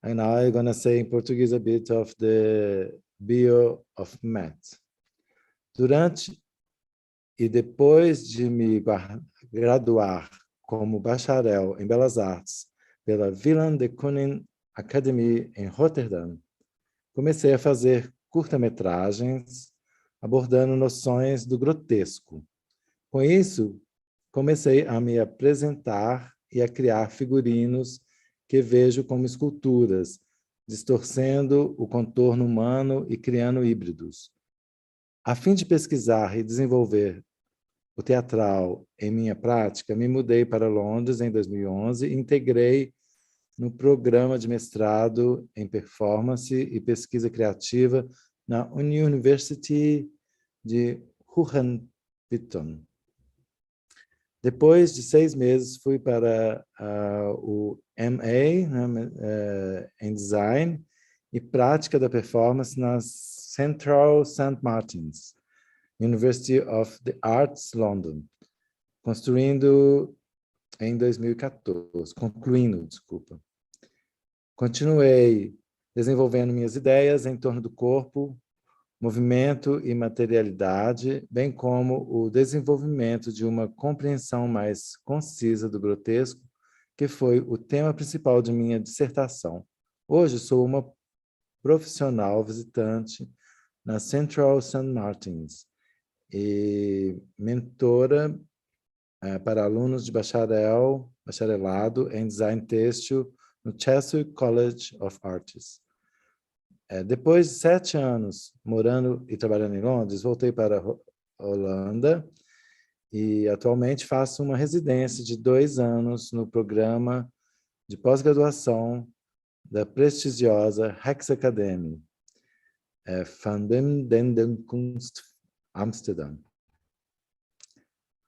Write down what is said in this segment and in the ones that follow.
And now I'm going to say in Portuguese a bit of the bio of Mette. Durante e depois de me graduar como bacharel em Belas Artes pela Willem de Kooning Academy em Rotterdam, comecei a fazer curta-metragens abordando noções do grotesco. Com isso, comecei a me apresentar e a criar figurinos que vejo como esculturas, distorcendo o contorno humano e criando híbridos. A fim de pesquisar e desenvolver o teatral em minha prática, me mudei para Londres em 2011 e integrei no programa de mestrado em performance e pesquisa criativa na University de Roehampton. Depois de 6 meses, fui para o MA, né, em Design e Prática da Performance na Central St. Martin's, University of the Arts, London, concluindo, desculpa. Continuei desenvolvendo minhas ideias em torno do corpo, movimento e materialidade, bem como o desenvolvimento de uma compreensão mais concisa do grotesco, que foi o tema principal de minha dissertação. Hoje sou uma profissional visitante na Central St. Martin's e mentora para alunos de bacharelado em design têxtil no Chelsea College of Arts. Depois de 7 anos morando e trabalhando em Londres, voltei para a Holanda e atualmente faço uma residência de 2 anos no programa de pós-graduação da prestigiosa Rijksacademie van den Kunst Amsterdam.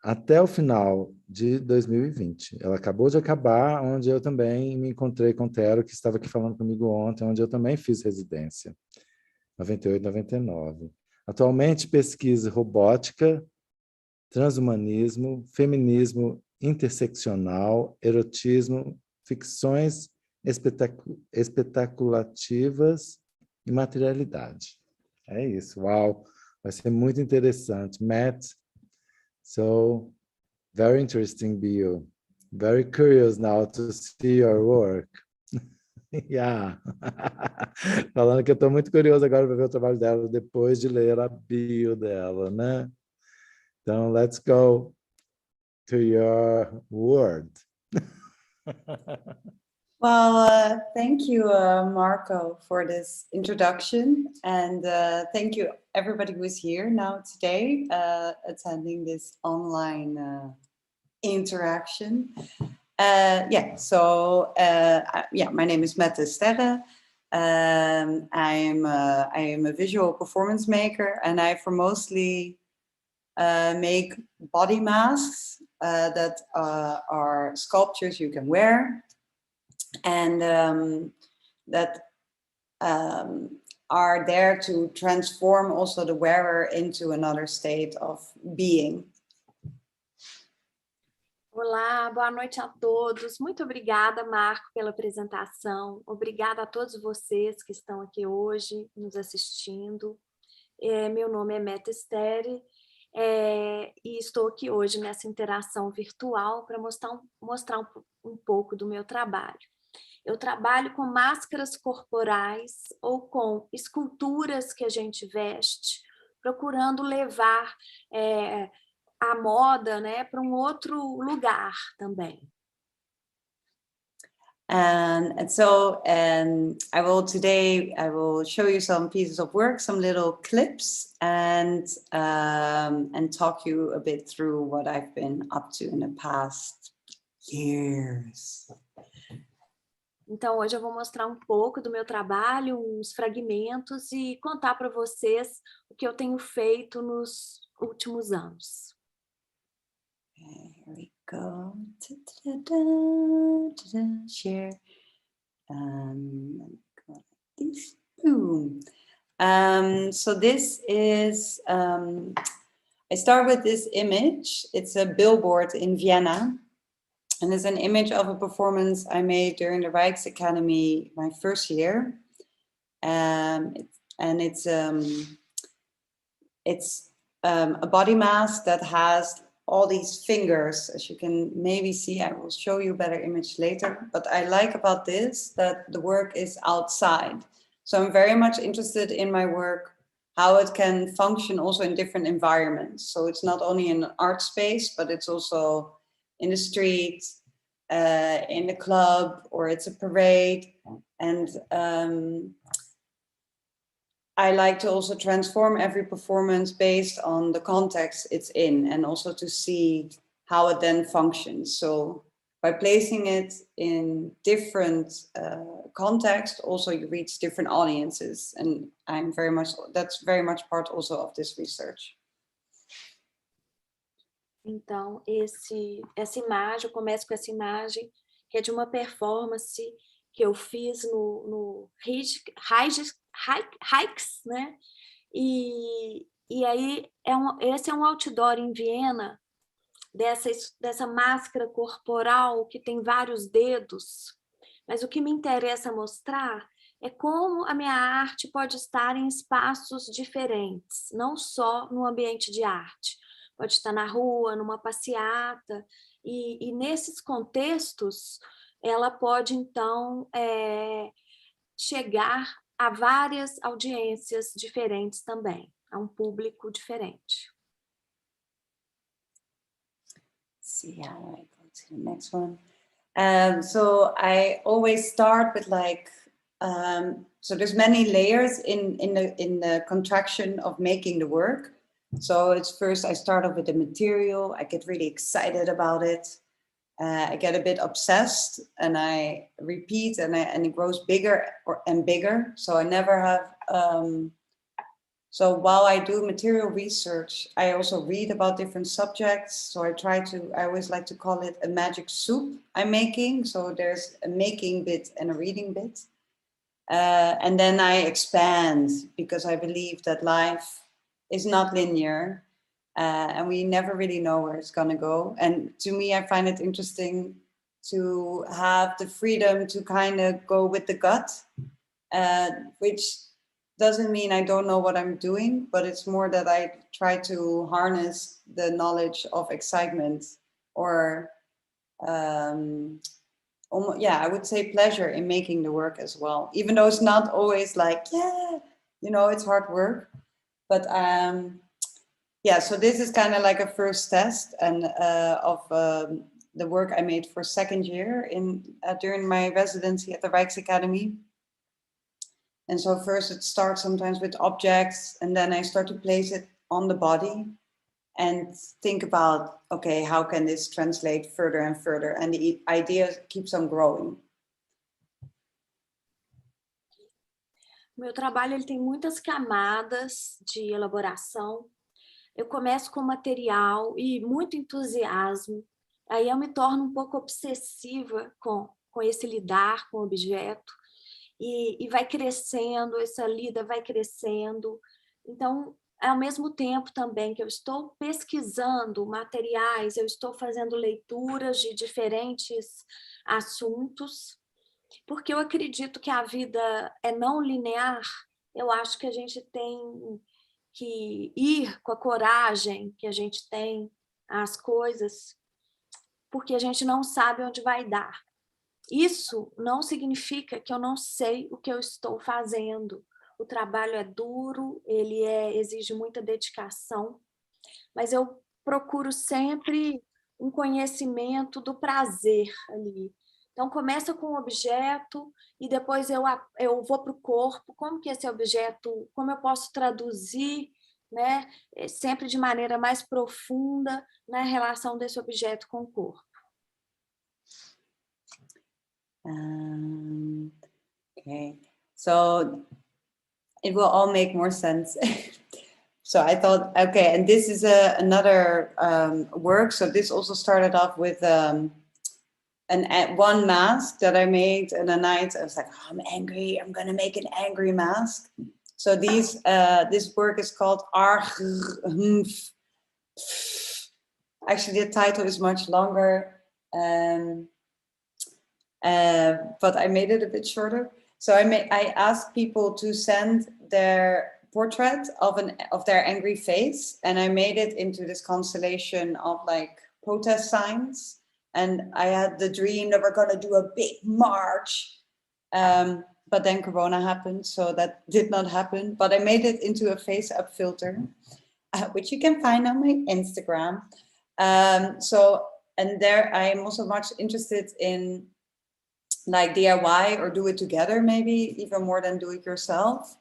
Até o final de 2020. Ela acabou de acabar, onde eu também me encontrei com o Tero, que estava aqui falando comigo ontem, onde eu também fiz residência, 98, 99. Atualmente pesquiso robótica, transhumanismo, feminismo interseccional, erotismo, ficções especulativas e materialidade. É isso, uau! Vai ser muito interessante. Mette, so, very interesting bio. Very curious now to see your work. Yeah. Falando que eu estou muito curioso agora para ver o trabalho dela depois de ler a bio dela, né? Então, let's go to your word. Well, thank you, Marco, for this introduction. And thank you, everybody who is here now today, attending this online interaction. My name is Mette Sterre. I am a visual performance maker, and I mostly make body masks that are sculptures you can wear, and that are there to transform also the wearer into another state of being. Olá, boa noite a todos. Muito obrigada, Marco, pela apresentação. Obrigada a todos vocês que estão aqui hoje nos assistindo. Meu nome é Mette Sterre e estou aqui hoje nessa interação virtual para mostrar um pouco do meu trabalho. Eu trabalho com máscaras corporais ou com esculturas que a gente veste, procurando levar a moda, né, para outro lugar também. Today I will show you some pieces of work, some little clips, and talk you a bit through what I've been up to in the past years. Então, hoje eu vou mostrar um pouco do meu trabalho, uns fragmentos e contar para vocês o que eu tenho feito nos últimos anos. Here we go. Share. Go like this. Boom. So this is. I start with this image. It's a billboard in Vienna. And it's an image of a performance I made during the Rijksacademy, my first year. And it's a body mask that has all these fingers, as you can maybe see. I will show you a better image later. But I like about this that the work is outside. So I'm very much interested in my work, how it can function also in different environments. So it's not only in an art space, but it's also in the street, in the club, or it's a parade. And I like to also transform every performance based on the context it's in, and also to see how it then functions. So by placing it in different contexts, also you reach different audiences. And that's very much part also of this research. Então, essa imagem, eu começo com essa imagem, que é de uma performance que eu fiz no Hikes, né? E aí, esse é um outdoor em Viena, dessa máscara corporal que tem vários dedos. Mas o que me interessa mostrar é como a minha arte pode estar em espaços diferentes, não só no ambiente de arte. Pode estar na rua, numa passeata, e nesses contextos ela pode, então, chegar a várias audiências diferentes também, a um público diferente. See how I go to the next one. So I always start with so there's many layers in the contraction of making the work. So it's first I start off with the material. I get really excited about it. I get a bit obsessed, and I repeat, and it grows bigger and bigger. So I never have. So while I do material research, I also read about different subjects. So I always like to call it a magic soup I'm making. So there's a making bit and a reading bit. And then I expand, because I believe that life is not linear, and we never really know where it's going to go. And to me, I find it interesting to have the freedom to kind of go with the gut, which doesn't mean I don't know what I'm doing, but it's more that I try to harness the knowledge of excitement, or I would say pleasure in making the work as well, even though it's not always like, it's hard work. But so this is kind of like a first test of the work I made for second year during my residency at the Rijksacademy. And so first it starts sometimes with objects, and then I start to place it on the body and think about, okay, how can this translate further and further? And the idea keeps on growing. Meu trabalho ele tem muitas camadas de elaboração. Eu começo com material e muito entusiasmo. Aí eu me torno um pouco obsessiva com esse lidar com o objeto. E vai crescendo, essa lida vai crescendo. Então, ao mesmo tempo também que eu estou pesquisando materiais, eu estou fazendo leituras de diferentes assuntos, porque eu acredito que a vida é não linear. Eu acho que a gente tem que ir com a coragem que a gente tem às coisas, porque a gente não sabe onde vai dar. Isso não significa que eu não sei o que eu estou fazendo. O trabalho é duro, ele exige muita dedicação, mas eu procuro sempre um conhecimento do prazer ali. Então, começa com o objeto e depois eu vou para o corpo. Como que esse objeto, como eu posso traduzir, né, sempre de maneira mais profunda, na relação desse objeto com o corpo. Okay, so it will all make more sense. So I thought, okay, and this is another work. So this also started off with one mask that I made in a night. I was like, oh, I'm angry. I'm gonna make an angry mask. So this work is called Actually, the title is much longer. But I made it a bit shorter. So I asked people to send their portrait of their angry face, and I made it into this constellation of like protest signs. And I had the dream that we're gonna do a big march, but then Corona happened, so that did not happen. But I made it into a face up filter, which you can find on my Instagram. And there I am also much interested in like DIY or do it together, maybe even more than do it yourself.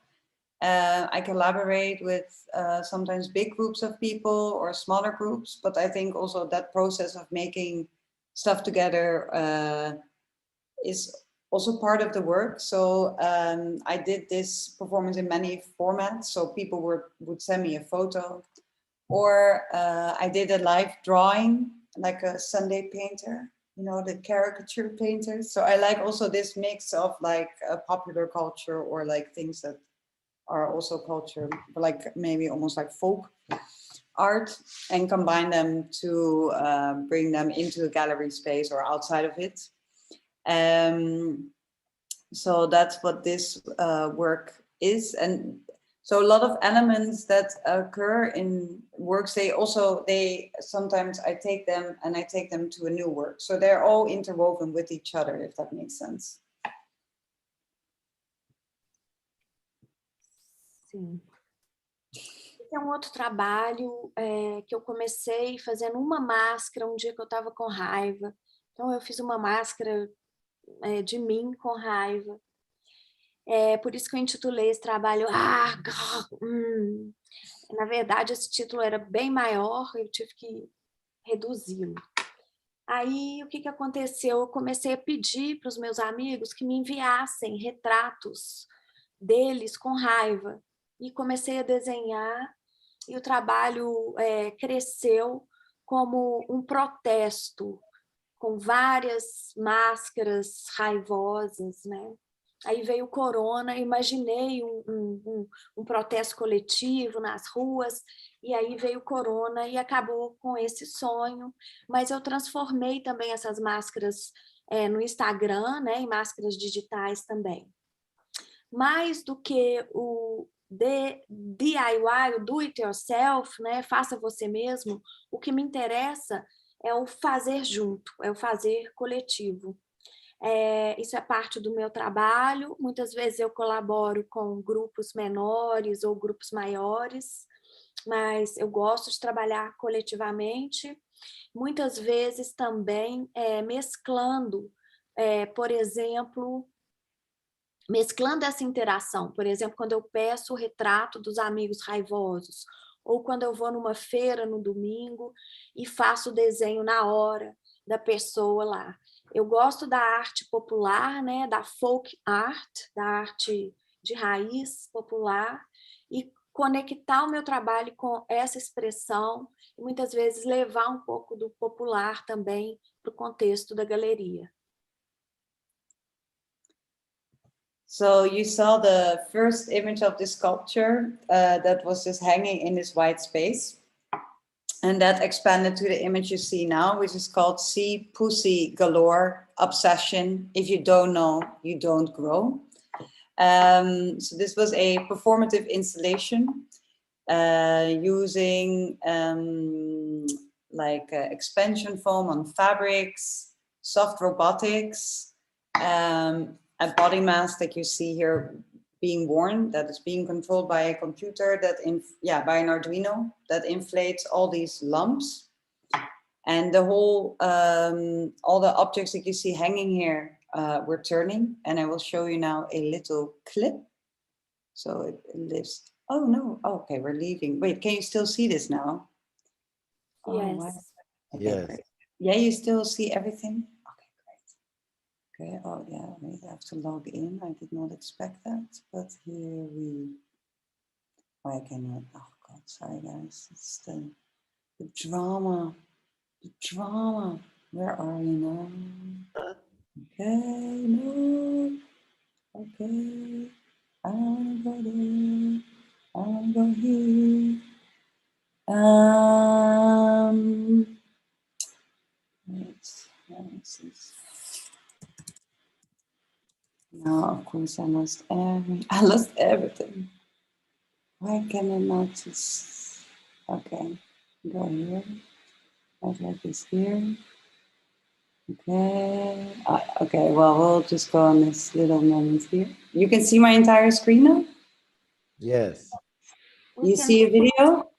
I collaborate with sometimes big groups of people or smaller groups, but I think also that process of making stuff together is also part of the work. So I did this performance in many formats. So people would send me a photo, or I did a live drawing, like a Sunday painter, you know, the caricature painters. So I like also this mix of like a popular culture or like things that are also culture, like maybe almost like folk art, and combine them to bring them into a gallery space or outside of it. So that's what this work is. And so a lot of elements that occur in works, they sometimes I take them to a new work. So they're all interwoven with each other, if that makes sense. Sim. Esse é um outro trabalho que eu comecei fazendo uma máscara um dia que eu estava com raiva. Então eu fiz uma máscara de mim com raiva. Por isso que eu intitulei esse trabalho Na verdade, esse título era bem maior, eu tive que reduzi-lo. Aí, o que aconteceu? Eu comecei a pedir para os meus amigos que me enviassem retratos deles com raiva. E comecei a desenhar, e o trabalho cresceu como um protesto, com várias máscaras raivosas, né? Aí veio o Corona, imaginei um protesto coletivo nas ruas, e aí veio o Corona e acabou com esse sonho, mas eu transformei também essas máscaras no Instagram, né, em máscaras digitais também. Mais do que o DIY, o do it yourself, né, faça você mesmo, o que me interessa é o fazer junto, é o fazer coletivo. Isso é parte do meu trabalho. Muitas vezes eu colaboro com grupos menores ou grupos maiores, mas eu gosto de trabalhar coletivamente. Muitas vezes também mesclando, por exemplo, mesclando essa interação. Por exemplo, quando eu peço o retrato dos amigos raivosos, ou quando eu vou numa feira no domingo e faço o desenho na hora da pessoa lá. Eu gosto da arte popular, né, da folk art, da arte de raiz popular, e conectar o meu trabalho com essa expressão e muitas vezes levar um pouco do popular também para o contexto da galeria. So you saw the first image of this sculpture that was just hanging in this white space. And that expanded to the image you see now, which is called See Pussy Galore Obsession. If you don't know, you don't grow. So this was a performative installation using expansion foam on fabrics, soft robotics, a body mask that you see here being worn, that is being controlled by a computer by an Arduino that inflates all these lumps. And the whole, all the objects that you see hanging here were turning. And I will show you now a little clip. So it lives, oh no, okay, we're leaving. Wait, can you still see this now? Yes. Okay, Yes. great. Yeah, you still see everything? Okay, oh yeah, wait, I have to log in. I did not expect that, but here I cannot, oh God, sorry guys. It's the drama, Where are you now? Okay, no, okay, I wanna go there, I wanna go here. Wait, Now, of course, I lost everything. Why can I not just... Okay, go here. I'd like this here. Okay. Okay, well, we'll just go on this little moment here. You can see my entire screen now? Yes. You see a video?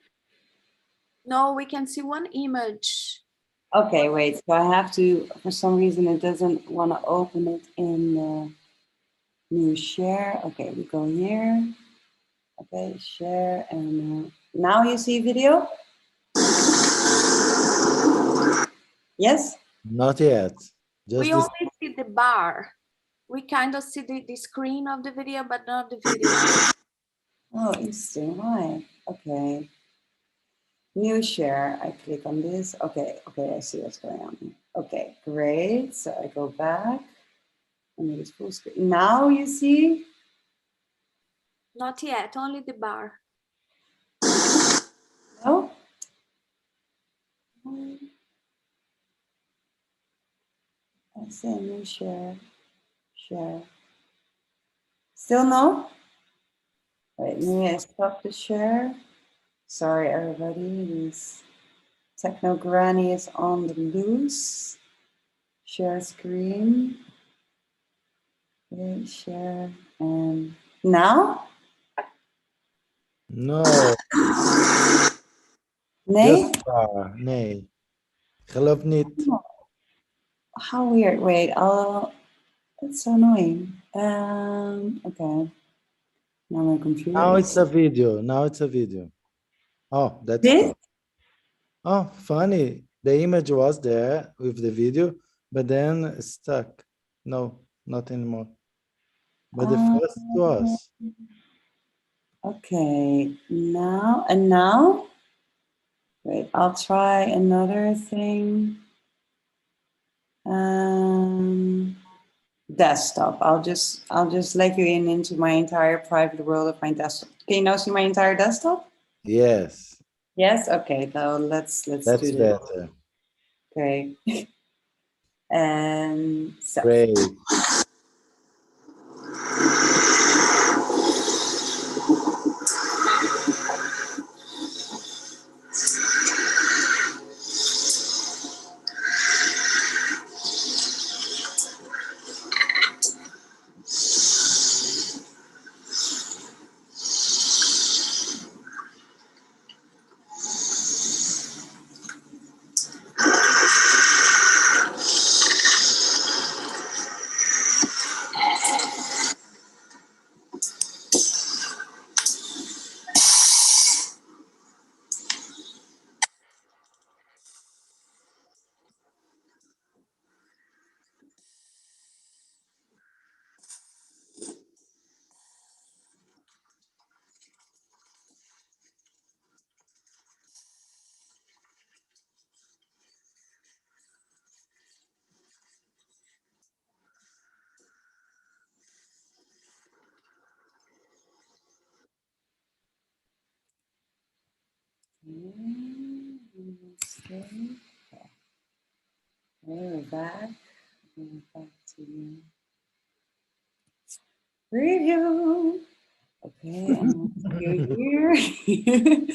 No, we can see one image. Okay, wait. So I have to, for some reason, it doesn't want to open it in the new share. Okay, we go here. Okay, share. And now you see video? Yes? Not yet. Just We this. only see the bar. We kind of see the screen of the video, but not the video. Oh, interesting. Why? Okay. New share. I click on this. Okay, I see what's going on here. Okay, great. So I go back and it is full screen. Now you see? Not yet, only the bar. No? I see a new share. Share. Still no? Wait, maybe I stop the share. Sorry, everybody. This techno granny is on the loose. Share screen. Okay, share. And now? No. Nee? Just nee. Geloof niet. How weird. Wait, it's so annoying. Okay. Now my computer. Now it's a video. Now it's a video. Oh, that's This? cool. Oh, funny. The image was there with the video, but then it's stuck. No, not anymore. But the first was. Okay. Now and now? Wait, I'll try another thing. Desktop. I'll just let you into my entire private world of my desktop. Can you now see my entire desktop? Yes. Yes. Okay. Now let's That's do this. better. Okay. And so. Great. Okay. We're back. We're back to preview. Okay, and you're here.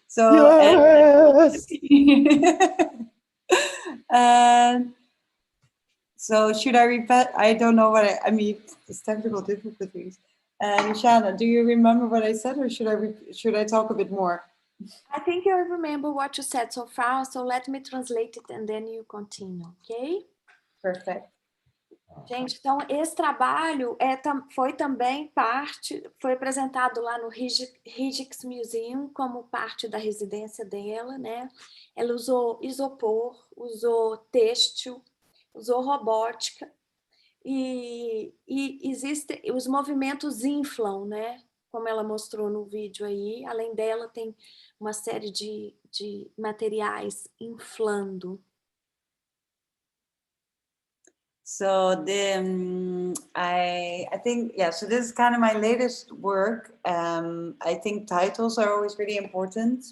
So Yes. and so should I repeat? I don't know what I mean. It's technical difficulties. And Shana, do you remember what I said, or should I talk a bit more? I think I remember what you said so far, so let me translate it and then you continue, ok? Perfect. Gente, então esse trabalho foi também foi apresentado lá no Rijksmuseum como parte da residência dela, né? Ela usou isopor, usou têxtil, usou robótica e os movimentos inflam, né? Como ela mostrou no vídeo aí. Além dela, tem uma série de materiais inflando. So I think, yeah, so this is kind of my latest work. I think titles are always really important.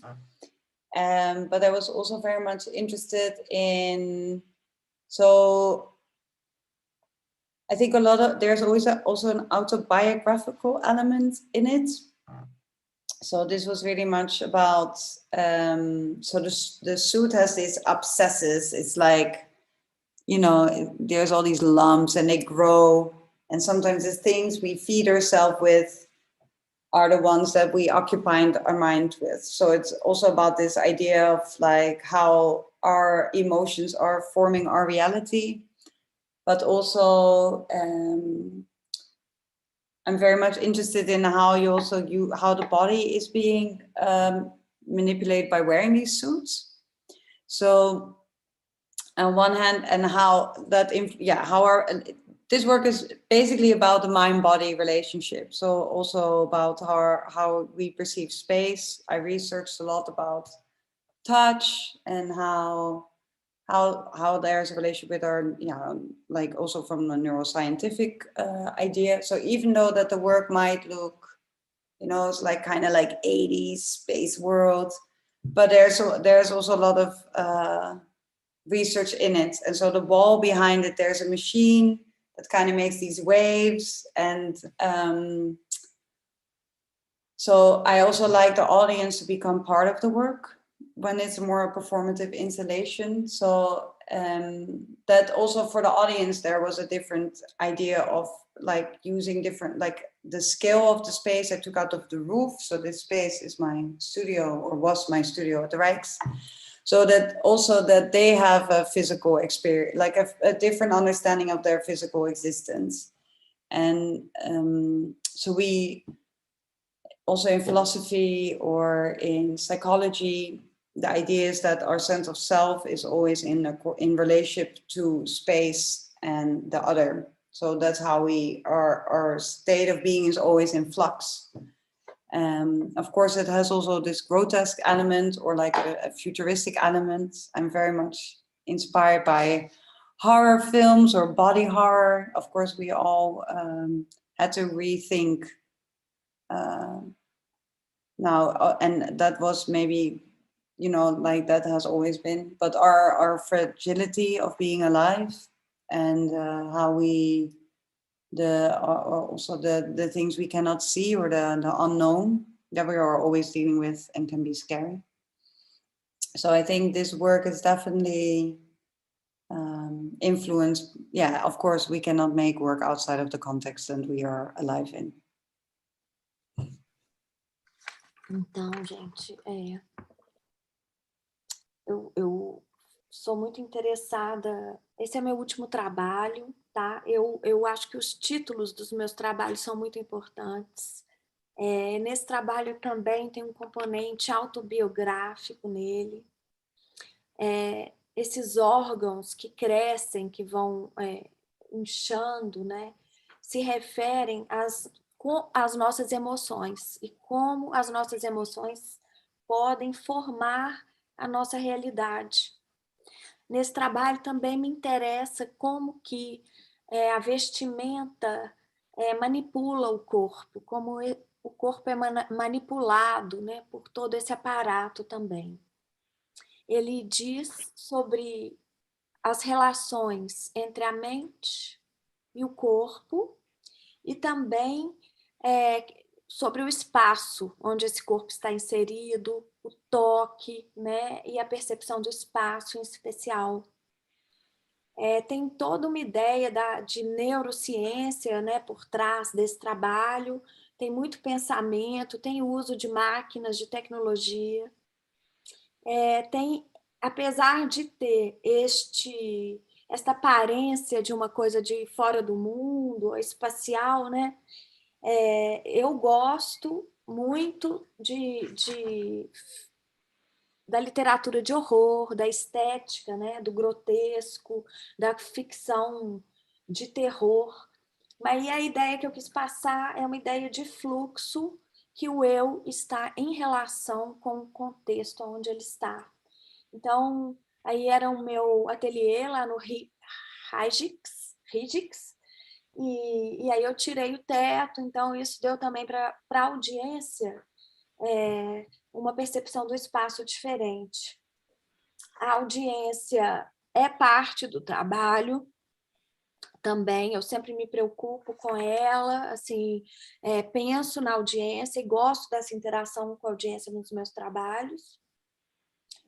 But I was also very much interested in, so I think there's always also an autobiographical element in it. So this was really much about, so the suit has these abscesses. It's like, you know, there's all these lumps and they grow. And sometimes the things we feed ourselves with are the ones that we occupy our mind with. So it's also about this idea of like how our emotions are forming our reality, but also I'm very much interested in how how the body is being manipulated by wearing these suits. So on one hand, and how that, this work is basically about the mind-body relationship. So also about how we perceive space. I researched a lot about touch and how there's a relationship with our, like also from the neuroscientific idea. So even though that the work might look, it's like kind of like 80s space world, but there's also a lot of research in it. And so the wall behind it, there's a machine that kind of makes these waves. And so I also like the audience to become part of the work when it's more a performative installation. So that also for the audience, there was a different idea of like using different, like the scale of the space I took out of the roof. So this space is my studio, or was my studio at the Rijks. So that also that they have a physical experience, like a different understanding of their physical existence. And so we also in philosophy or in psychology, the idea is that our sense of self is always in relationship to space and the other. So that's how our state of being is always in flux. Of course, it has also this grotesque element or like a futuristic element. I'm very much inspired by horror films or body horror. Of course, we all had to rethink now, and that was maybe, like that has always been, but our fragility of being alive and how we, also the things we cannot see or the unknown that we are always dealing with and can be scary. So I think this work is definitely influenced. Yeah, of course, we cannot make work outside of the context that we are alive in. Então, gente, eu sou muito interessada. Esse é meu último trabalho, tá? Eu acho que os títulos dos meus trabalhos são muito importantes. Nesse trabalho também tem um componente autobiográfico nele. Esses órgãos que crescem, que vão inchando, né, se referem às nossas emoções e como as nossas emoções podem formar a nossa realidade. Nesse trabalho também me interessa como que a vestimenta manipula o corpo, como o corpo é manipulado, né, por todo esse aparato também. Ele diz sobre as relações entre a mente e o corpo e também sobre o espaço onde esse corpo está inserido, o toque, né, e a percepção do espaço em especial. Tem toda uma ideia de neurociência, né, por trás desse trabalho, tem muito pensamento, tem uso de máquinas, de tecnologia. Apesar de ter esta aparência de uma coisa de fora do mundo, espacial, né? Eu gosto muito da literatura de horror, da estética, né? Do grotesco, da ficção de terror. Mas a ideia que eu quis passar é uma ideia de fluxo, que o eu está em relação com o contexto onde ele está. Então, aí era o meu ateliê lá no Rijks, e aí eu tirei o teto, então isso deu também para a audiência uma percepção do espaço diferente. A audiência é parte do trabalho também, eu sempre me preocupo com ela, assim, penso na audiência e gosto dessa interação com a audiência nos meus trabalhos.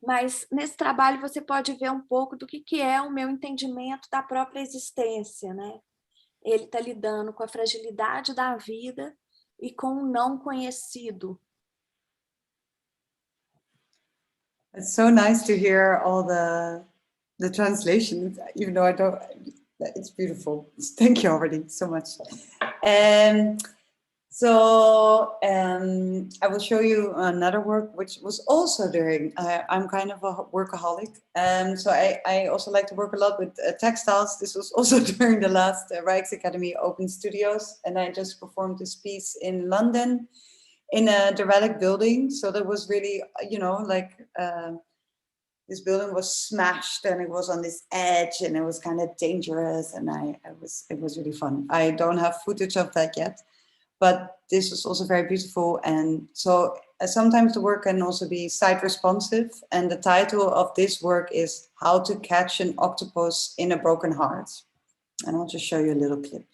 Mas nesse trabalho você pode ver um pouco do que é o meu entendimento da própria existência, né? Ele está lidando com a fragilidade da vida e com o não conhecido. It's so nice to hear all the translation, even though I don't. It's beautiful. Thank you already so much. I will show you another work which was also during. I'm kind of a workaholic, so I also like to work a lot with textiles. This was also during the last Rijksacademy Open Studios, and I just performed this piece in London, in the Relic building. So that was really, you know, like. This building was smashed and it was on this edge and it was kind of dangerous, and it was really fun. I don't have footage of that yet, but this was also very beautiful. And so sometimes the work can also be site responsive, and the title of this work is How to Catch an Octopus in a Broken Heart. And I'll just show you a little clip.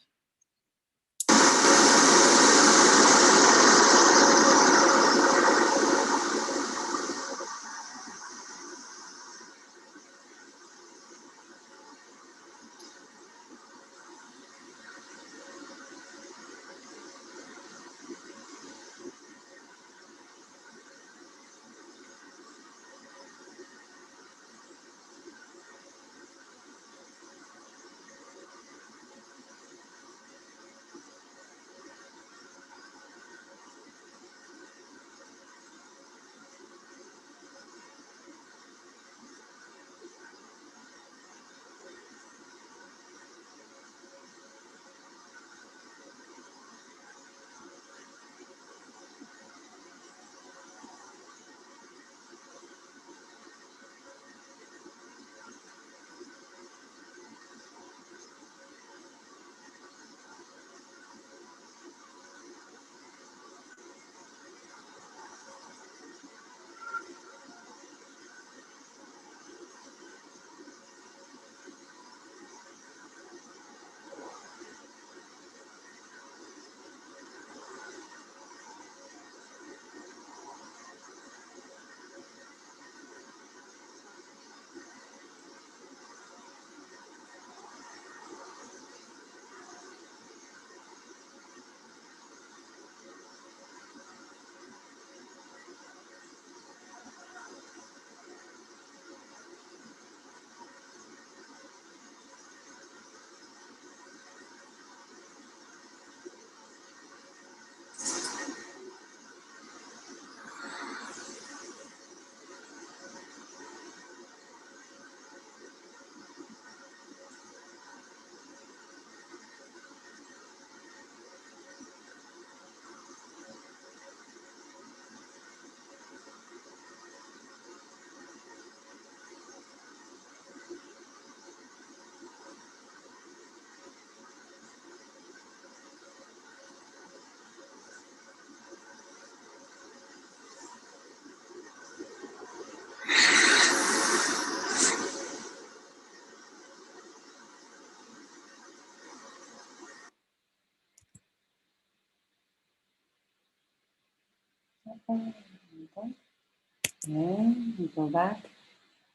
Yeah, we go back.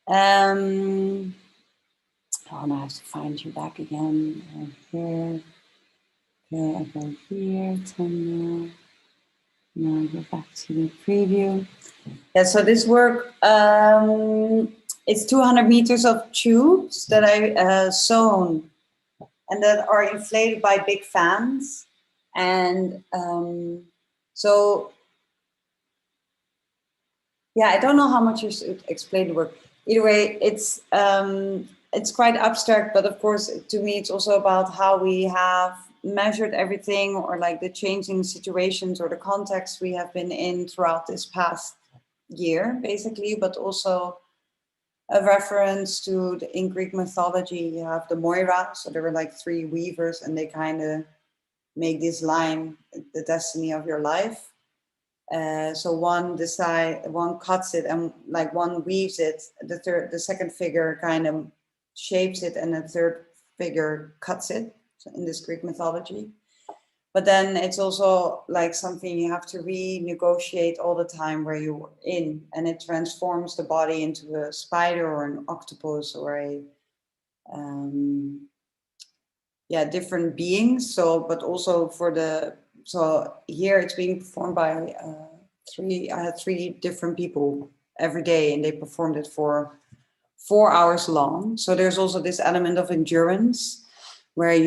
Oh, now I have to find you back again. Here. Okay, I go here. 10 now. Now I go back to the preview. Yeah, so this work, it's 200 meters of tubes that I sewn and that are inflated by big fans. And so, yeah, I don't know how much you should explain the work. Either way, it's quite abstract, but of course, to me, it's also about how we have measured everything, or like the changing situations or the context we have been in throughout this past year, basically, but also a reference to in Greek mythology, you have the Moira, so there were like 3 weavers and they kind of make this line, the destiny of your life. So one cuts it and like one weaves it, the second figure kind of shapes it, and the third figure cuts it. in this Greek mythology. But then it's also like something you have to renegotiate all the time where you're in, and it transforms the body into a spider or an octopus or a different beings. So, but also so here it's being performed by I had 3 different people every day, and they performed it for 4 hours long. So there's also this element of endurance where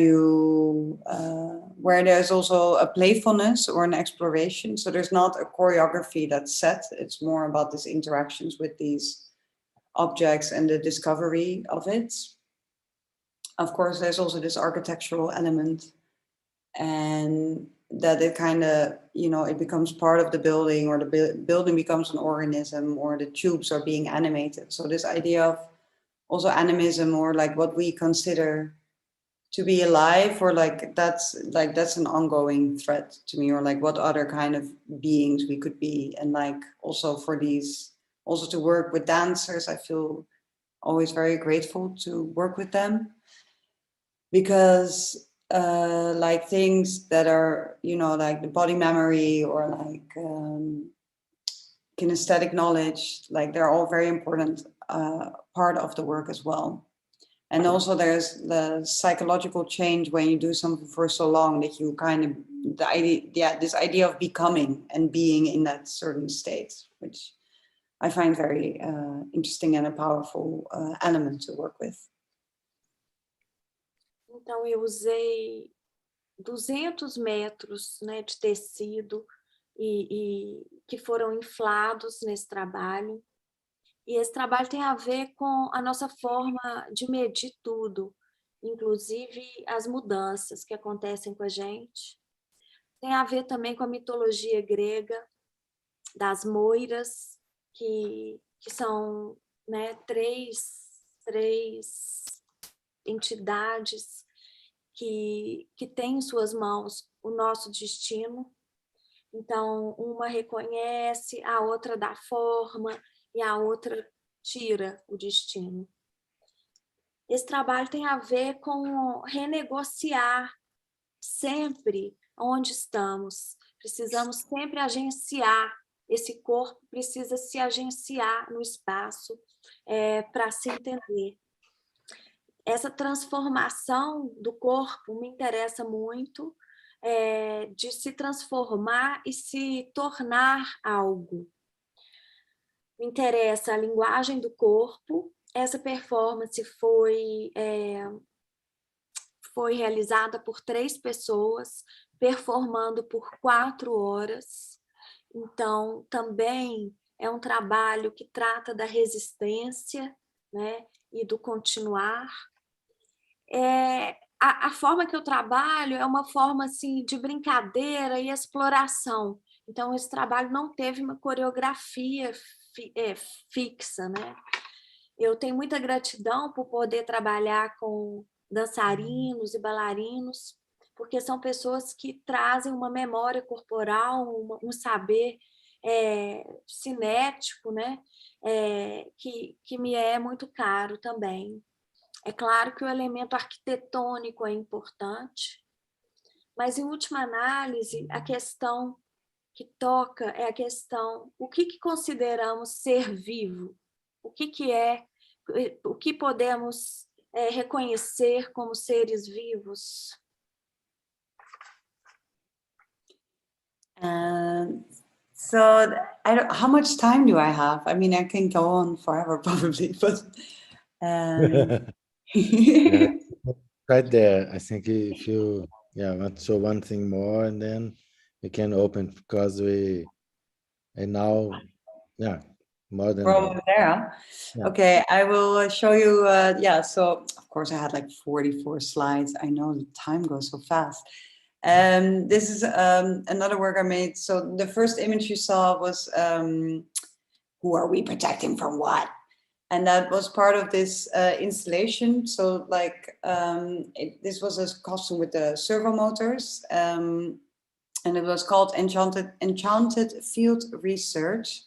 there's also a playfulness or an exploration. So there's not a choreography that's set. It's more about these interactions with these objects and the discovery of it. Of course, there's also this architectural element, and that it kind of, it becomes part of the building, or the building becomes an organism, or the tubes are being animated. So this idea of also animism, or like what we consider to be alive, or that's an ongoing threat to me, or like what other kind of beings we could be. And like also to work with dancers, I feel always very grateful to work with them, because like things that are, like the body memory, or like kinesthetic knowledge, like they're all very important part of the work as well. And also there's the psychological change when you do something for so long, that you kind of, this idea of becoming and being in that certain state, which I find very interesting and a powerful element to work with. Então eu usei 200 metros, né, de tecido e que foram inflados nesse trabalho. E esse trabalho tem a ver com a nossa forma de medir tudo, inclusive as mudanças que acontecem com a gente. Tem a ver também com a mitologia grega, das moiras, que são, né, três entidades que têm em suas mãos o nosso destino. Então, uma reconhece, a outra dá forma, e a outra tira o destino. Esse trabalho tem a ver com renegociar sempre onde estamos. Precisamos sempre agenciar. Esse corpo precisa se agenciar no espaço para se entender. Essa transformação do corpo me interessa muito, de se transformar e se tornar algo. Me interessa a linguagem do corpo. Essa performance foi realizada por 3 pessoas, performando por 4 horas. Então, também é um trabalho que trata da resistência, né, e do continuar. A forma que eu trabalho é uma forma assim, de brincadeira e exploração. Então, esse trabalho não teve uma coreografia fixa, né? Eu tenho muita gratidão por poder trabalhar com dançarinos e bailarinos, porque são pessoas que trazem uma memória corporal, um saber cinético, né? Que me é muito caro também. É claro que o elemento arquitetônico é importante, mas, em última análise, a questão que toca é a questão: o que consideramos ser vivo? O que podemos reconhecer como seres vivos? So how much time do I have? I mean, I can go on forever probably, but yeah, right there. I think if you want to show one thing more, and then we can open, because more than that. There. Yeah. Okay, I will show you. So of course I had like 44 slides. I know the time goes so fast. This is another work I made. So the first image you saw was who are we protecting from what? And that was part of this installation. So like this was a costume with the servo motors, and it was called Enchanted Field Research: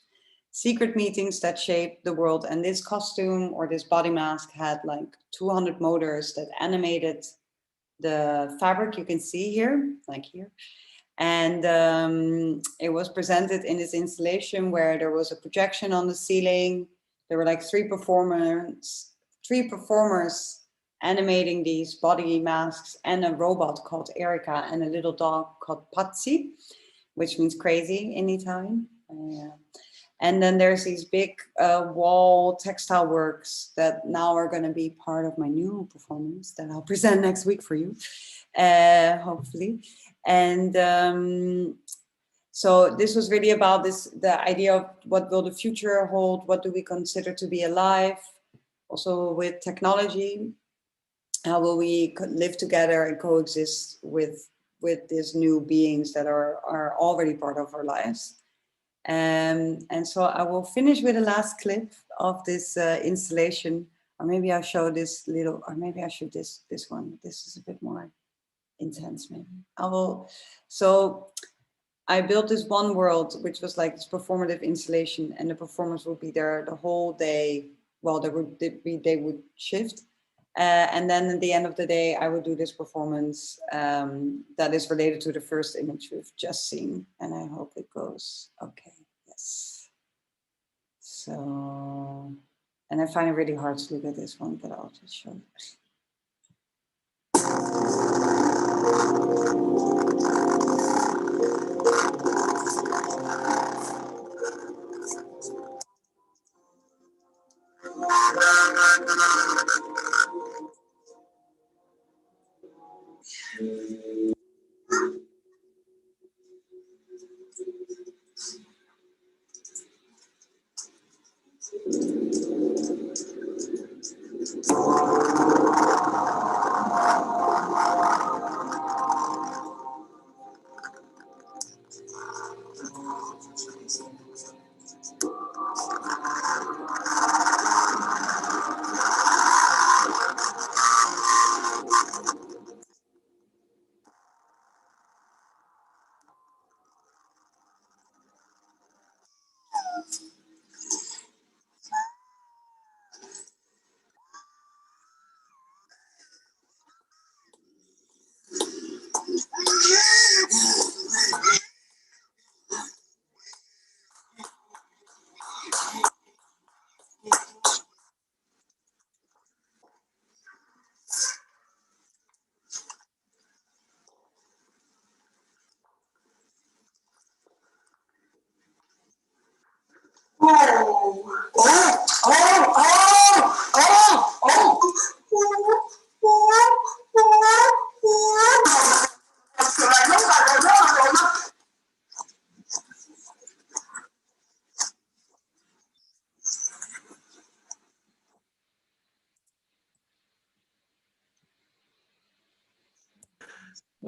Secret Meetings That Shape the World. And this costume, or this body mask, had like 200 motors that animated the fabric you can see here, like here. And it was presented in this installation where there was a projection on the ceiling. There were like three performers animating these body masks, and a robot called Erica, and a little dog called Patsy, which means crazy in Italian. And then there's these big wall textile works that now are going to be part of my new performance that I'll present next week for you, hopefully. And so this was really about the idea of what will the future hold, what do we consider to be alive, also with technology, how will we live together and coexist with these new beings that are already part of our lives. And so I will finish with the last clip of this installation, or maybe I'll show this little, or maybe I should this one. This is a bit more intense, maybe. So I built this one world, which was like this performative installation, and the performers would be there the whole day. Well, they would shift. And then at the end of the day, I would do this performance that is related to the first image we've just seen. And I hope it goes okay. Yes. So, and I find it really hard to look at this one, but I'll just show it.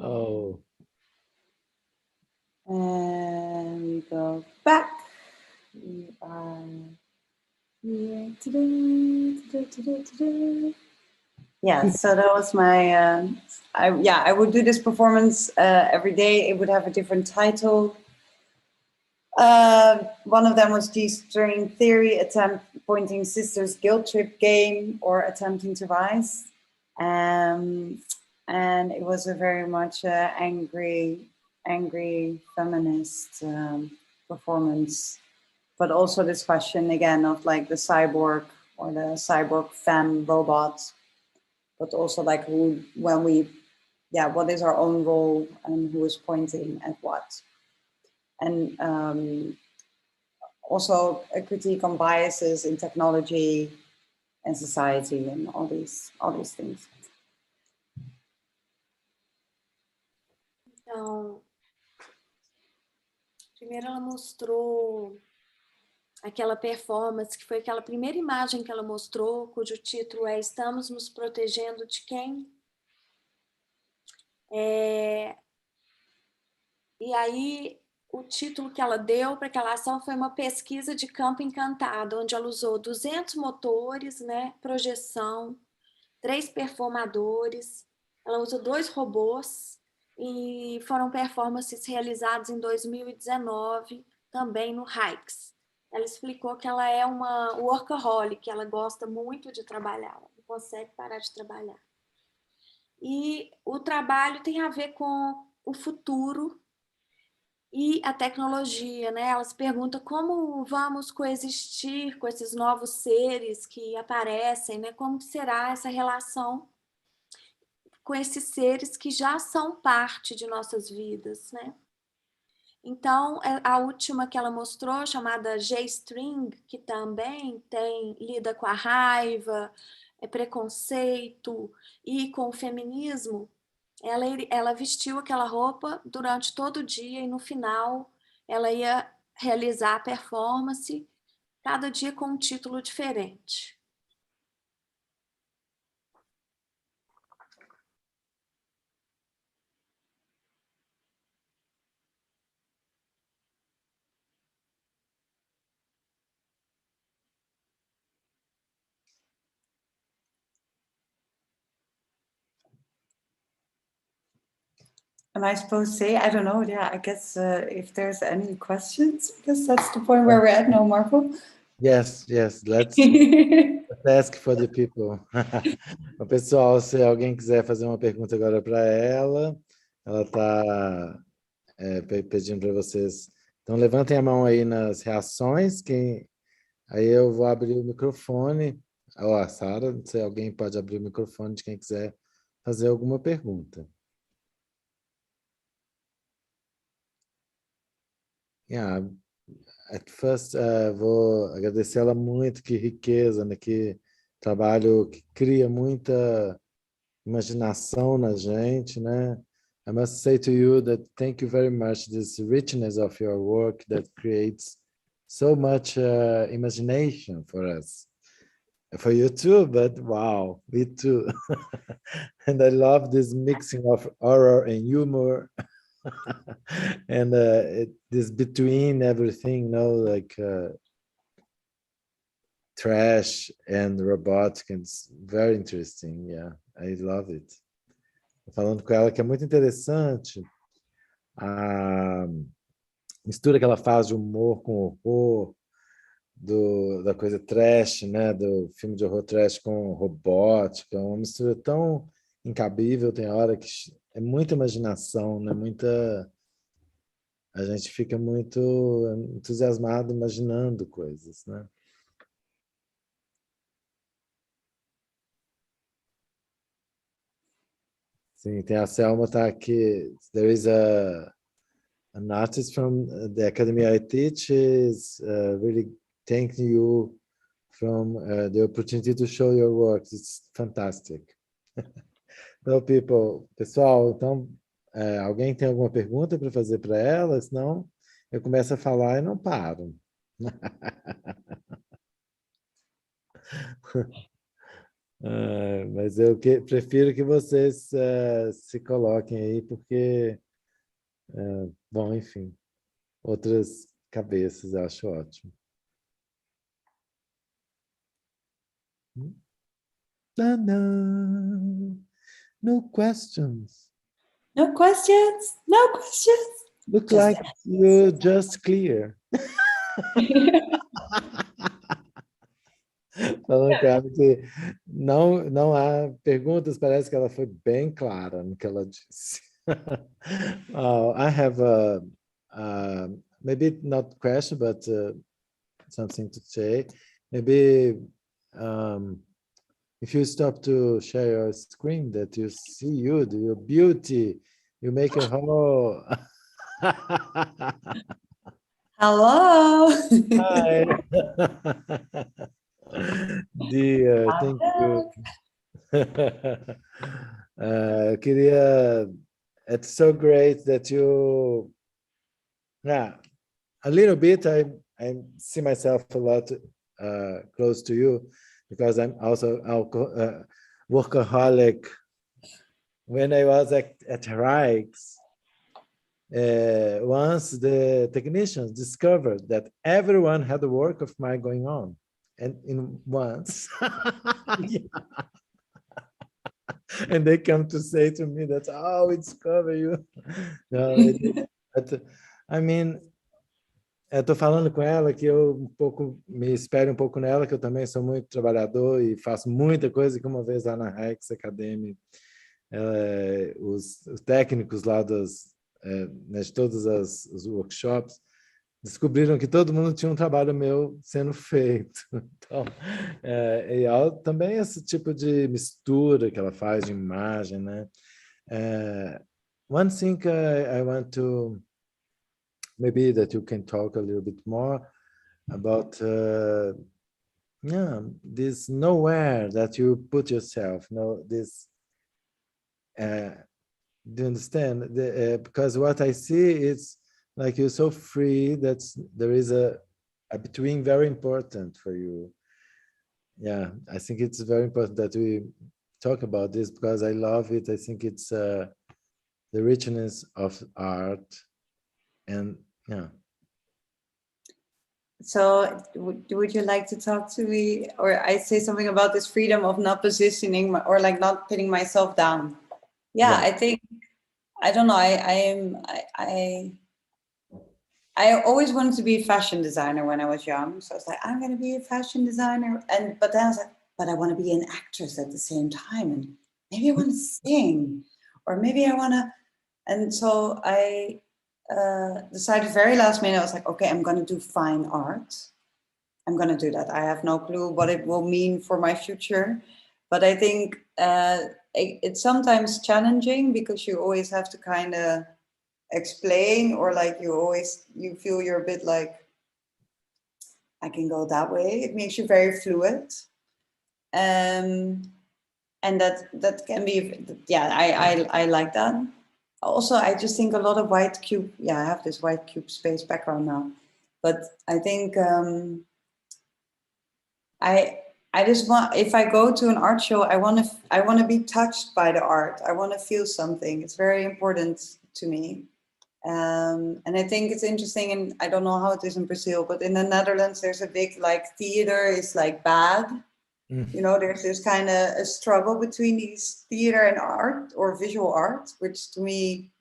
Oh. And we go back. We are here today. Yeah, so that was my, I would do this performance every day. It would have a different title. One of them was G-string theory, pointing sisters guilt trip game, or attempting to rise. And it was a very much angry feminist performance, but also this question again of like the cyborg or the cyborg femme robot, but also like what is our own role and who is pointing at what. And also a critique on biases in technology and society and all these things. Então, primeiro ela mostrou aquela performance, que foi aquela primeira imagem que ela mostrou, cujo título é Estamos nos protegendo de quem? E aí, o título que ela deu para aquela ação foi uma pesquisa de campo encantado, onde ela usou 200 motores, né, projeção, 3 performadores, ela usou 2 robôs, e foram performances realizadas em 2019, também no Hikes. Ela explicou que ela é uma workaholic, ela gosta muito de trabalhar, ela não consegue parar de trabalhar. E o trabalho tem a ver com o futuro e a tecnologia, né? Ela se pergunta como vamos coexistir com esses novos seres que aparecem, né? Como será essa relação com esses seres que já são parte de nossas vidas, né? Então, a última que ela mostrou, chamada G-String, que também lida com a raiva, preconceito e com o feminismo, ela vestiu aquela roupa durante todo o dia e no final ela ia realizar a performance, cada dia com um título diferente. Am I supposed to say? I don't know. Yeah, I guess if there's any questions, because that's the point where we're at now, Marco. Yes, let's ask for the people. O pessoal, se alguém quiser fazer uma pergunta agora para ela está pedindo para vocês. Então, levantem a mão aí nas reações, aí eu vou abrir o microfone. A Sara, se alguém pode abrir o microfone de quem quiser fazer alguma pergunta. Yeah, at first, vou agradecer ela muito, que riqueza, né? Que trabalho que cria muita imaginação na gente, né? I must say to you that thank you very much, this richness of your work that creates so much imagination for us. For you too, but wow, me too. And I love this mixing of horror and humor. And this between everything, like trash and robotic, and it's very interesting. Yeah, I love it. Tô falando com ela que é muito interessante a mistura que ela faz de humor com horror, da coisa trash, né? Do filme de horror trash com robótica, uma mistura tão incabível, tem hora que é muita imaginação, né? A gente fica muito entusiasmado imaginando coisas, né? Sim, tem a Selma tá aqui. There is an artist from the academy I teach is really thanking you from the opportunity to show your work. It's fantastic. Então, pessoal, então, alguém tem alguma pergunta para fazer para ela? Senão eu começo a falar e não paro. Mas eu prefiro que vocês se coloquem aí, porque, bom, enfim, outras cabeças, eu acho ótimo. No questions. No questions? No questions? Look just like you're just clear. Falando que não há perguntas, parece que ela foi bem clara no que ela disse. I have maybe not question, but something to say. Maybe if you stop to share your screen, that you see your beauty, you make a whole. Hello. Hi. Dear, thank you. Eu queria. It's so great that you. Yeah, a little bit. I see myself a lot close to you because I'm also a workaholic. When I was at Rijks, once the technicians discovered that everyone had the work of mine going on, and in once, and they come to say to me that, oh, we discover you. No, but, I mean, eu tô falando com ela que eu me espero um pouco nela, que eu também sou muito trabalhador e faço muita coisa, que uma vez lá na Rijks Academy os técnicos lá de todos os workshops descobriram que todo mundo tinha um trabalho meu sendo feito. Então, também esse tipo de mistura que ela faz de imagem, né? One thing I want to maybe that you can talk a little bit more about this nowhere that you put yourself. This do you understand? Because what I see is like you're so free that there is a between very important for you. Yeah, I think it's very important that we talk about this because I love it. I think it's the richness of art, and yeah. So would you like to talk to me, or I say something about this freedom of not positioning or like not putting myself down? Yeah. I think, I don't know, I always wanted to be a fashion designer when I was young. So I was like, I'm going to be a fashion designer. But then I was like, but I want to be an actress at the same time. And maybe I want to sing, or maybe I want to. And so I decided very last minute, I was like, okay, I'm going to do fine art. I'm going to do that. I have no clue what it will mean for my future. But I think it's sometimes challenging because you always have to kind of explain, or like you feel you're a bit like, I can go that way. It makes you very fluid. And that can be, I like that. Also, I just think a lot of white cube, I have this white cube space background now, but I think I just want, if I go to an art show, I want to be touched by the art. I want to feel something. It's very important to me. And I think it's interesting, and I don't know how it is in Brazil, but in the Netherlands, there's a big, like, theater is like bad. You know, there's this kind of a struggle between these theater and art, or visual art, which to me,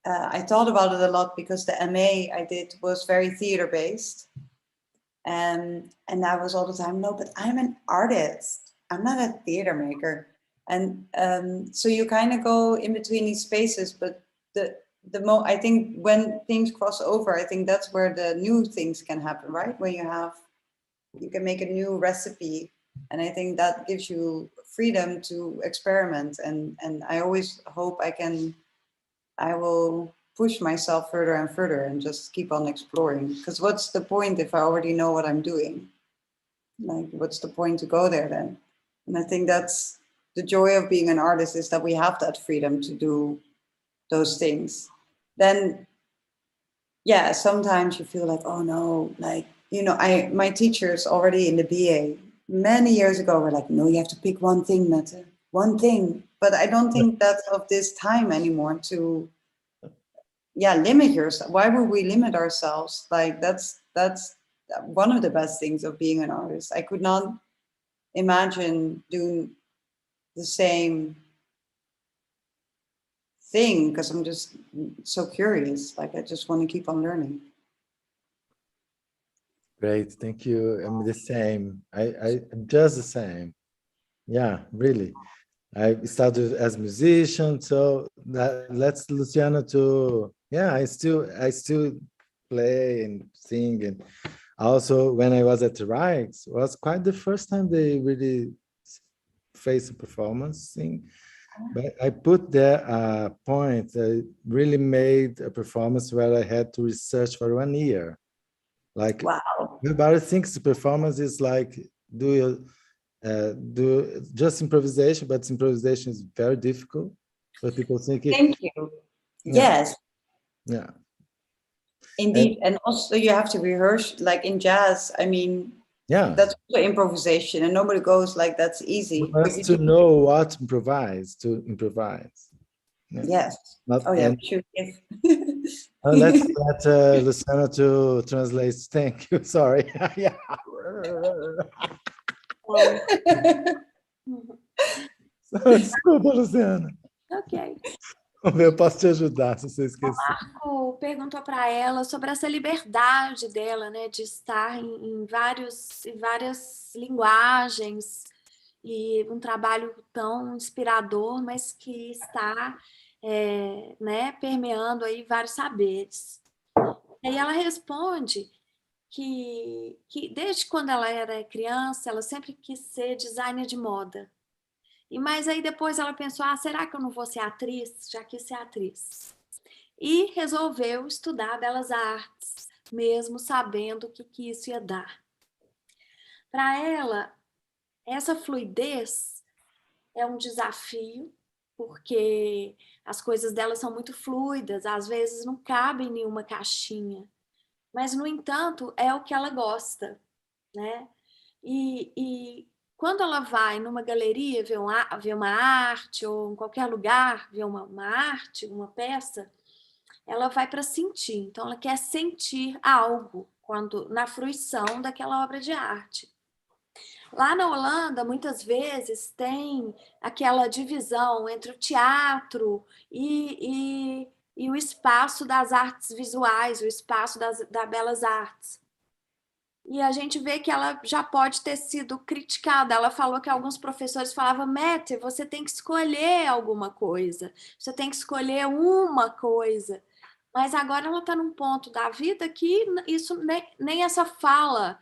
I thought about it a lot because the MA I did was very theater based. And I was all the time, no, but I'm an artist. I'm not a theater maker. And so you kind of go in between these spaces, but I think when things cross over, I think that's where the new things can happen, right? When you can make a new recipe. And I think that gives you freedom to experiment. And I always hope I will push myself further and further and just keep on exploring. Because what's the point if I already know what I'm doing? Like, what's the point to go there then? And I think that's the joy of being an artist, is that we have that freedom to do those things. Then, sometimes you feel like, oh no, like, you know, my teachers already in the BA many years ago were like, no, you have to pick one thing, Mette, one thing. But I don't think that's of this time anymore to, limit yourself. Why would we limit ourselves? Like, that's one of the best things of being an artist. I could not imagine doing the same thing because I'm just so curious. Like, I just want to keep on learning. Great, thank you. I'm the same. I'm just the same. Yeah, really. I started as a musician, so let's Luciano to. Yeah, I still play and sing, and also when I was at the Rijks, it was quite the first time they really faced a performance thing. But I put there a point that really made a performance where I had to research for 1 year. Like, wow. Everybody thinks the performance is like do just improvisation, but improvisation is very difficult. But people think it. Thank you. Yes. Yeah. Indeed, and also you have to rehearse, like in jazz. I mean, that's also improvisation, and nobody goes like that's easy. But to know what to improvise. Yeah. Yes. Sure. Let's let Luciana to translate. Thank you. Sorry. Yeah. Desculpa, Luciana. Ok. Eu posso te ajudar se você esquecer. O Marco perguntou para ela sobre essa liberdade dela, né, de estar em várias linguagens e um trabalho tão inspirador, mas que está né, permeando aí vários saberes. E aí ela responde que desde quando ela era criança, ela sempre quis ser designer de moda. Mas aí depois ela pensou, será que eu não vou ser atriz? Já quis ser atriz. E resolveu estudar Belas Artes, mesmo sabendo o que isso ia dar. Para ela, essa fluidez é um desafio, porque as coisas dela são muito fluidas, às vezes não cabem em nenhuma caixinha. Mas, no entanto, é o que ela gosta, né? E quando ela vai numa galeria ver uma arte, ou em qualquer lugar ver uma arte, uma peça, ela vai para sentir. Então, ela quer sentir algo na fruição daquela obra de arte. Lá na Holanda, muitas vezes, tem aquela divisão entre o teatro e o espaço das artes visuais, o espaço das belas artes. E a gente vê que ela já pode ter sido criticada. Ela falou que alguns professores falavam, Mette, você tem que escolher alguma coisa, você tem que escolher uma coisa. Mas agora ela está num ponto da vida que isso nem essa fala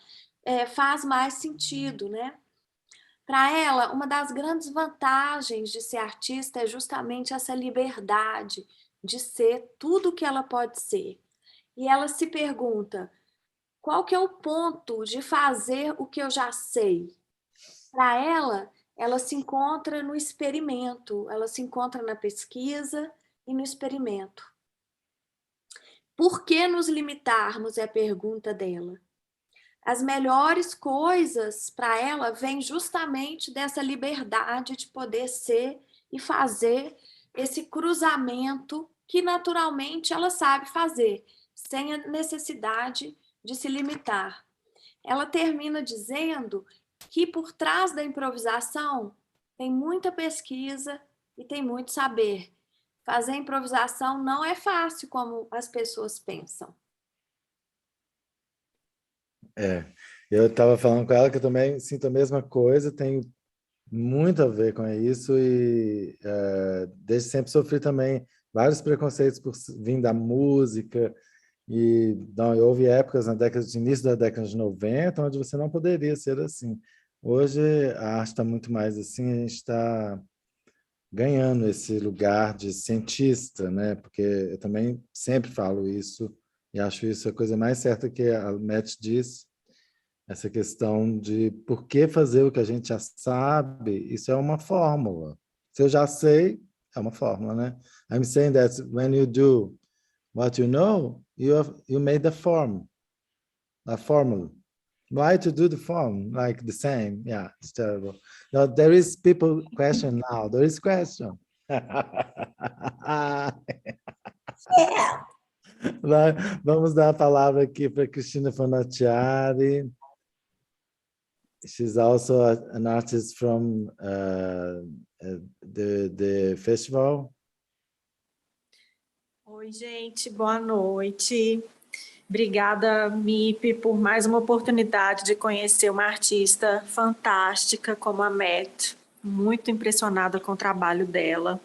faz mais sentido, né? Para ela, uma das grandes vantagens de ser artista é justamente essa liberdade de ser tudo o que ela pode ser. E ela se pergunta, qual que é o ponto de fazer o que eu já sei? Para ela se encontra no experimento, ela se encontra na pesquisa e no experimento. Por que nos limitarmos? É a pergunta dela. As melhores coisas para ela vêm justamente dessa liberdade de poder ser e fazer esse cruzamento que naturalmente ela sabe fazer, sem a necessidade de se limitar. Ela termina dizendo que por trás da improvisação tem muita pesquisa e tem muito saber. Fazer improvisação não é fácil como as pessoas pensam. Eu estava falando com ela que eu também sinto a mesma coisa, tenho muito a ver com isso e desde sempre sofri também vários preconceitos por vir da música e houve épocas de início da década de 90 onde você não poderia ser assim. Hoje a arte está muito mais assim, a gente está ganhando esse lugar de cientista, né? Porque eu também sempre falo isso e acho isso a coisa mais certa que a Mette disse. Essa questão de por que fazer o que a gente já sabe, isso é uma fórmula. Se eu já sei, é uma fórmula, né? I'm saying that when you do what you know, you made the form, a formula. Why to do the form like the same? Yeah, it's terrible. Now, there is people question now. There is question. Vamos dar a palavra aqui para Cristina Fonacciari. She's also an artist from the festival. Oi, gente, boa noite. Obrigada, MIP, por mais uma oportunidade de conhecer uma artista fantástica como a Mette. Muito impressionada com o trabalho dela.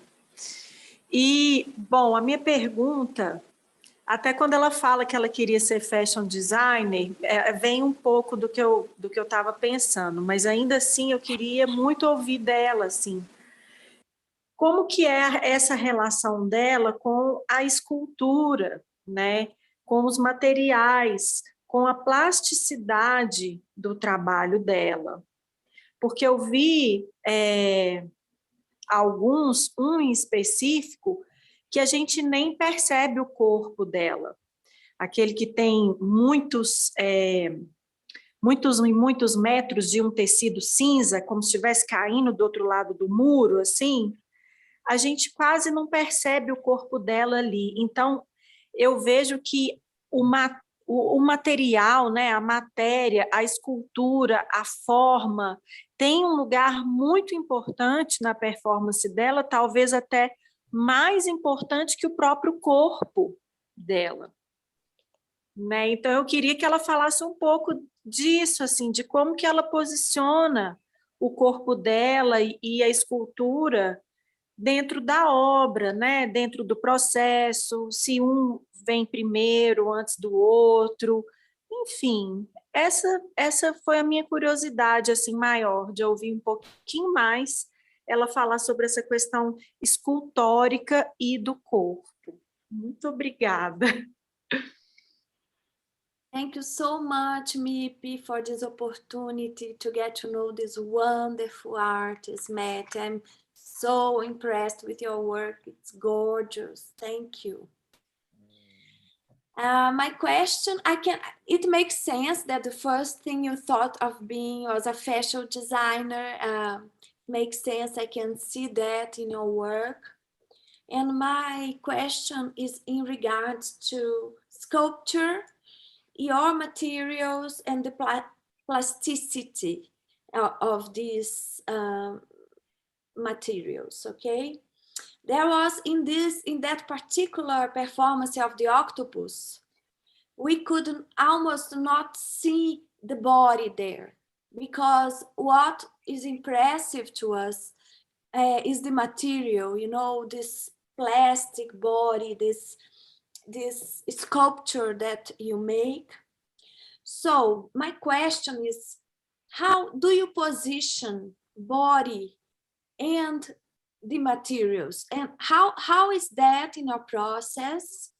E, bom, a minha pergunta, até quando ela fala que ela queria ser fashion designer, vem um pouco do que eu estava pensando, mas ainda assim eu queria muito ouvir dela, assim. Como que é essa relação dela com a escultura, né? Com os materiais, com a plasticidade do trabalho dela? Porque eu vi um em específico, que a gente nem percebe o corpo dela. Aquele que tem muitos metros de um tecido cinza, como se estivesse caindo do outro lado do muro, assim, a gente quase não percebe o corpo dela ali. Então, eu vejo que o material, né, a matéria, a escultura, a forma, tem um lugar muito importante na performance dela, talvez até mais importante que o próprio corpo dela. Né? Então, eu queria que ela falasse um pouco disso, assim, de como que ela posiciona o corpo dela e a escultura dentro da obra, né? Dentro do processo, se um vem primeiro antes do outro, enfim, essa foi a minha curiosidade assim maior, de ouvir um pouquinho mais ela falar sobre essa questão escultórica e do corpo. Muito obrigada. Thank you so much, MIP, for this opportunity to get to know this wonderful artist, Mette. I'm so impressed with your work. It's gorgeous. Thank you. My question, it makes sense that the first thing you thought of being was a fashion designer. Makes sense, I can see that in your work. And my question is in regards to sculpture, your materials, and the plasticity of these materials, okay? There was in that particular performance of the octopus, we could almost not see the body there, because what is impressive to us is the material, you know, this plastic body, this sculpture that you make. So my question is, how do you position body and the materials, and how is that in your process?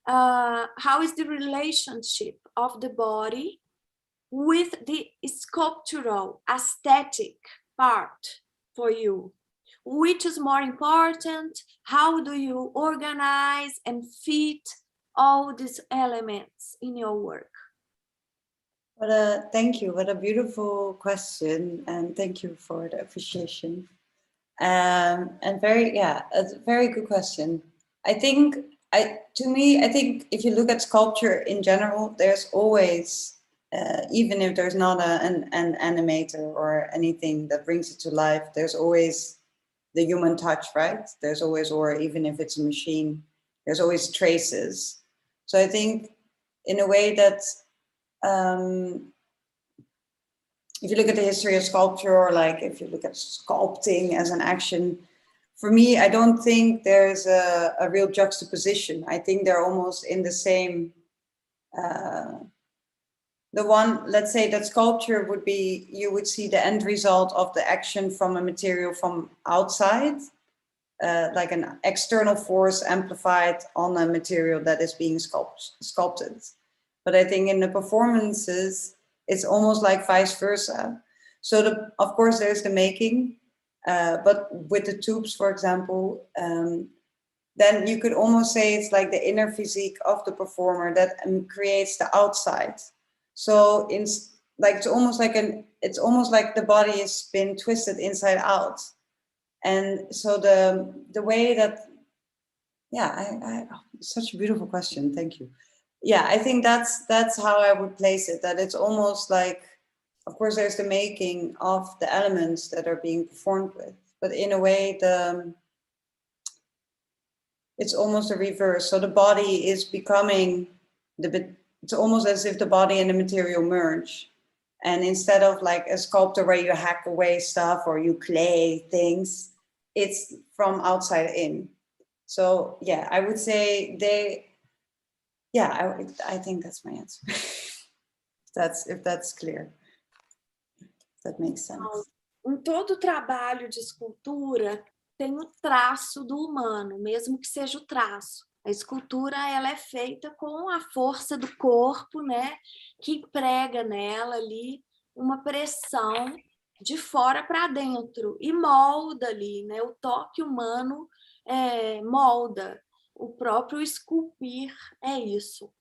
How is the relationship of the body with the sculptural aesthetic part for you? Which is more important? How do you organize and fit all these elements in your work? Thank you. What a beautiful question, and thank you for the appreciation. And a very good question. I think if you look at sculpture in general, there's always, even if there's not an animator or anything that brings it to life, there's always the human touch, right? There's always, or even if it's a machine, there's always traces. So I think in a way that, if you look at the history of sculpture, or like if you look at sculpting as an action, for me, I don't think there's a real juxtaposition. I think they're almost in the same, let's say that sculpture would be, you would see the end result of the action from a material from outside, like an external force amplified on a material that is being sculpted. But I think in the performances, it's almost like vice versa. So of course there's the making, but with the tubes, for example, then you could almost say it's like the inner physique of the performer that creates the outside. So it's almost like the body has been twisted inside out. And so the way that, such a beautiful question, thank you. Yeah, I think that's how I would place it, that it's almost like, of course, there's the making of the elements that are being performed with, but in a way, it's almost a reverse. So the body is becoming, it's almost as if the body and the material merge. And instead of like a sculptor where you hack away stuff or you clay things, it's from outside in. So yeah, I would say I think that's my answer. if that's clear. If that makes sense. Em todo trabalho de escultura tem o traço do humano, mesmo que seja o traço. A escultura ela é feita com a força do corpo, né, que emprega nela ali uma pressão de fora para dentro e molda ali, né? O toque humano molda. O próprio esculpir é isso.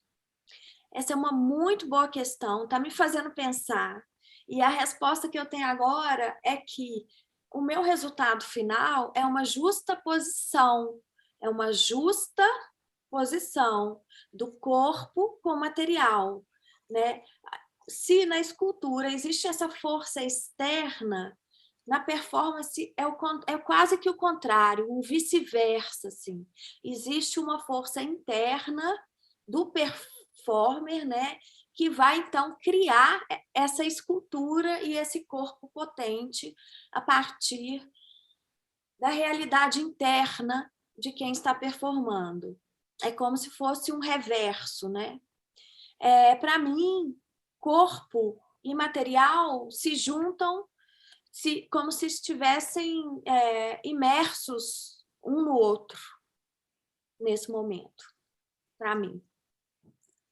Essa é uma muito boa questão, está me fazendo pensar. E a resposta que eu tenho agora é que o meu resultado final é uma justa posição. É uma justa posição do corpo com o material, né? Se na escultura existe essa força externa, na performance é quase que o contrário, um vice-versa, assim. Existe uma força interna do performer, né, que vai, então, criar essa escultura e esse corpo potente a partir da realidade interna de quem está performando. É como se fosse um reverso, né? Para mim, corpo e material se juntam como se estivessem imersos um no outro nesse momento, para mim.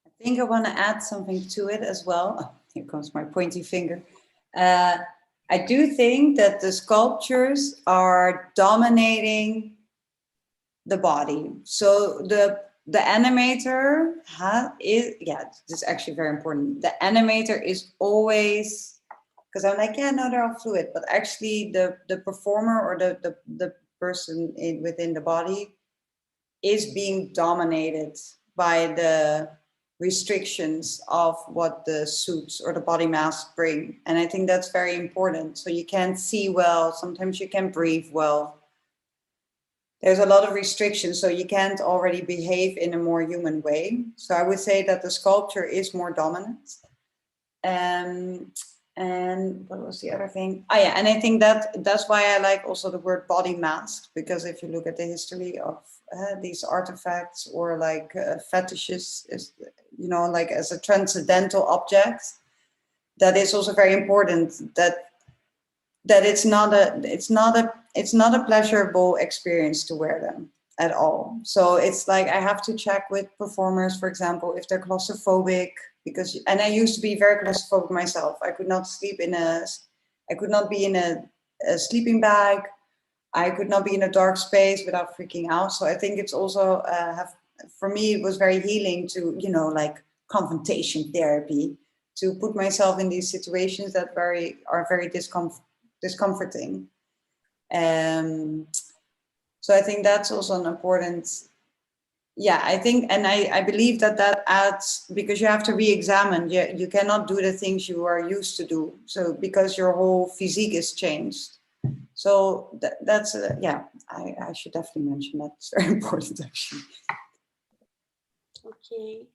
I think I want to add something to it as well. Oh, here comes my pointy finger. I do think that the sculptures are dominating the body. So the animator this is actually very important. The animator is always, because I'm like, yeah, no, they're all fluid, but actually the performer or the person within the body is being dominated by the restrictions of what the suits or the body masks bring. And I think that's very important. So you can't see well, sometimes you can't breathe well. There's a lot of restrictions, so you can't already behave in a more human way. So I would say that the sculpture is more dominant. And what was the other thing? Oh yeah, and I think that's why I like also the word body mask, because if you look at the history of these artifacts or like fetishes, like as a transcendental object, that is also very important. That it's not a pleasurable experience to wear them at all. So it's like I have to check with performers, for example, if they're claustrophobic, and I used to be very claustrophobic myself. I could not be in a sleeping bag. I could not be in a dark space without freaking out. So I think it's also for me, it was very healing to, like confrontation therapy, to put myself in these situations that are very discomforting. So I think that's also an important, I think, and I believe that adds, because you have to re-examine, you cannot do the things you are used to do. So because your whole physique is changed. So that's, I should definitely mention that. It's very important, actually. Ok.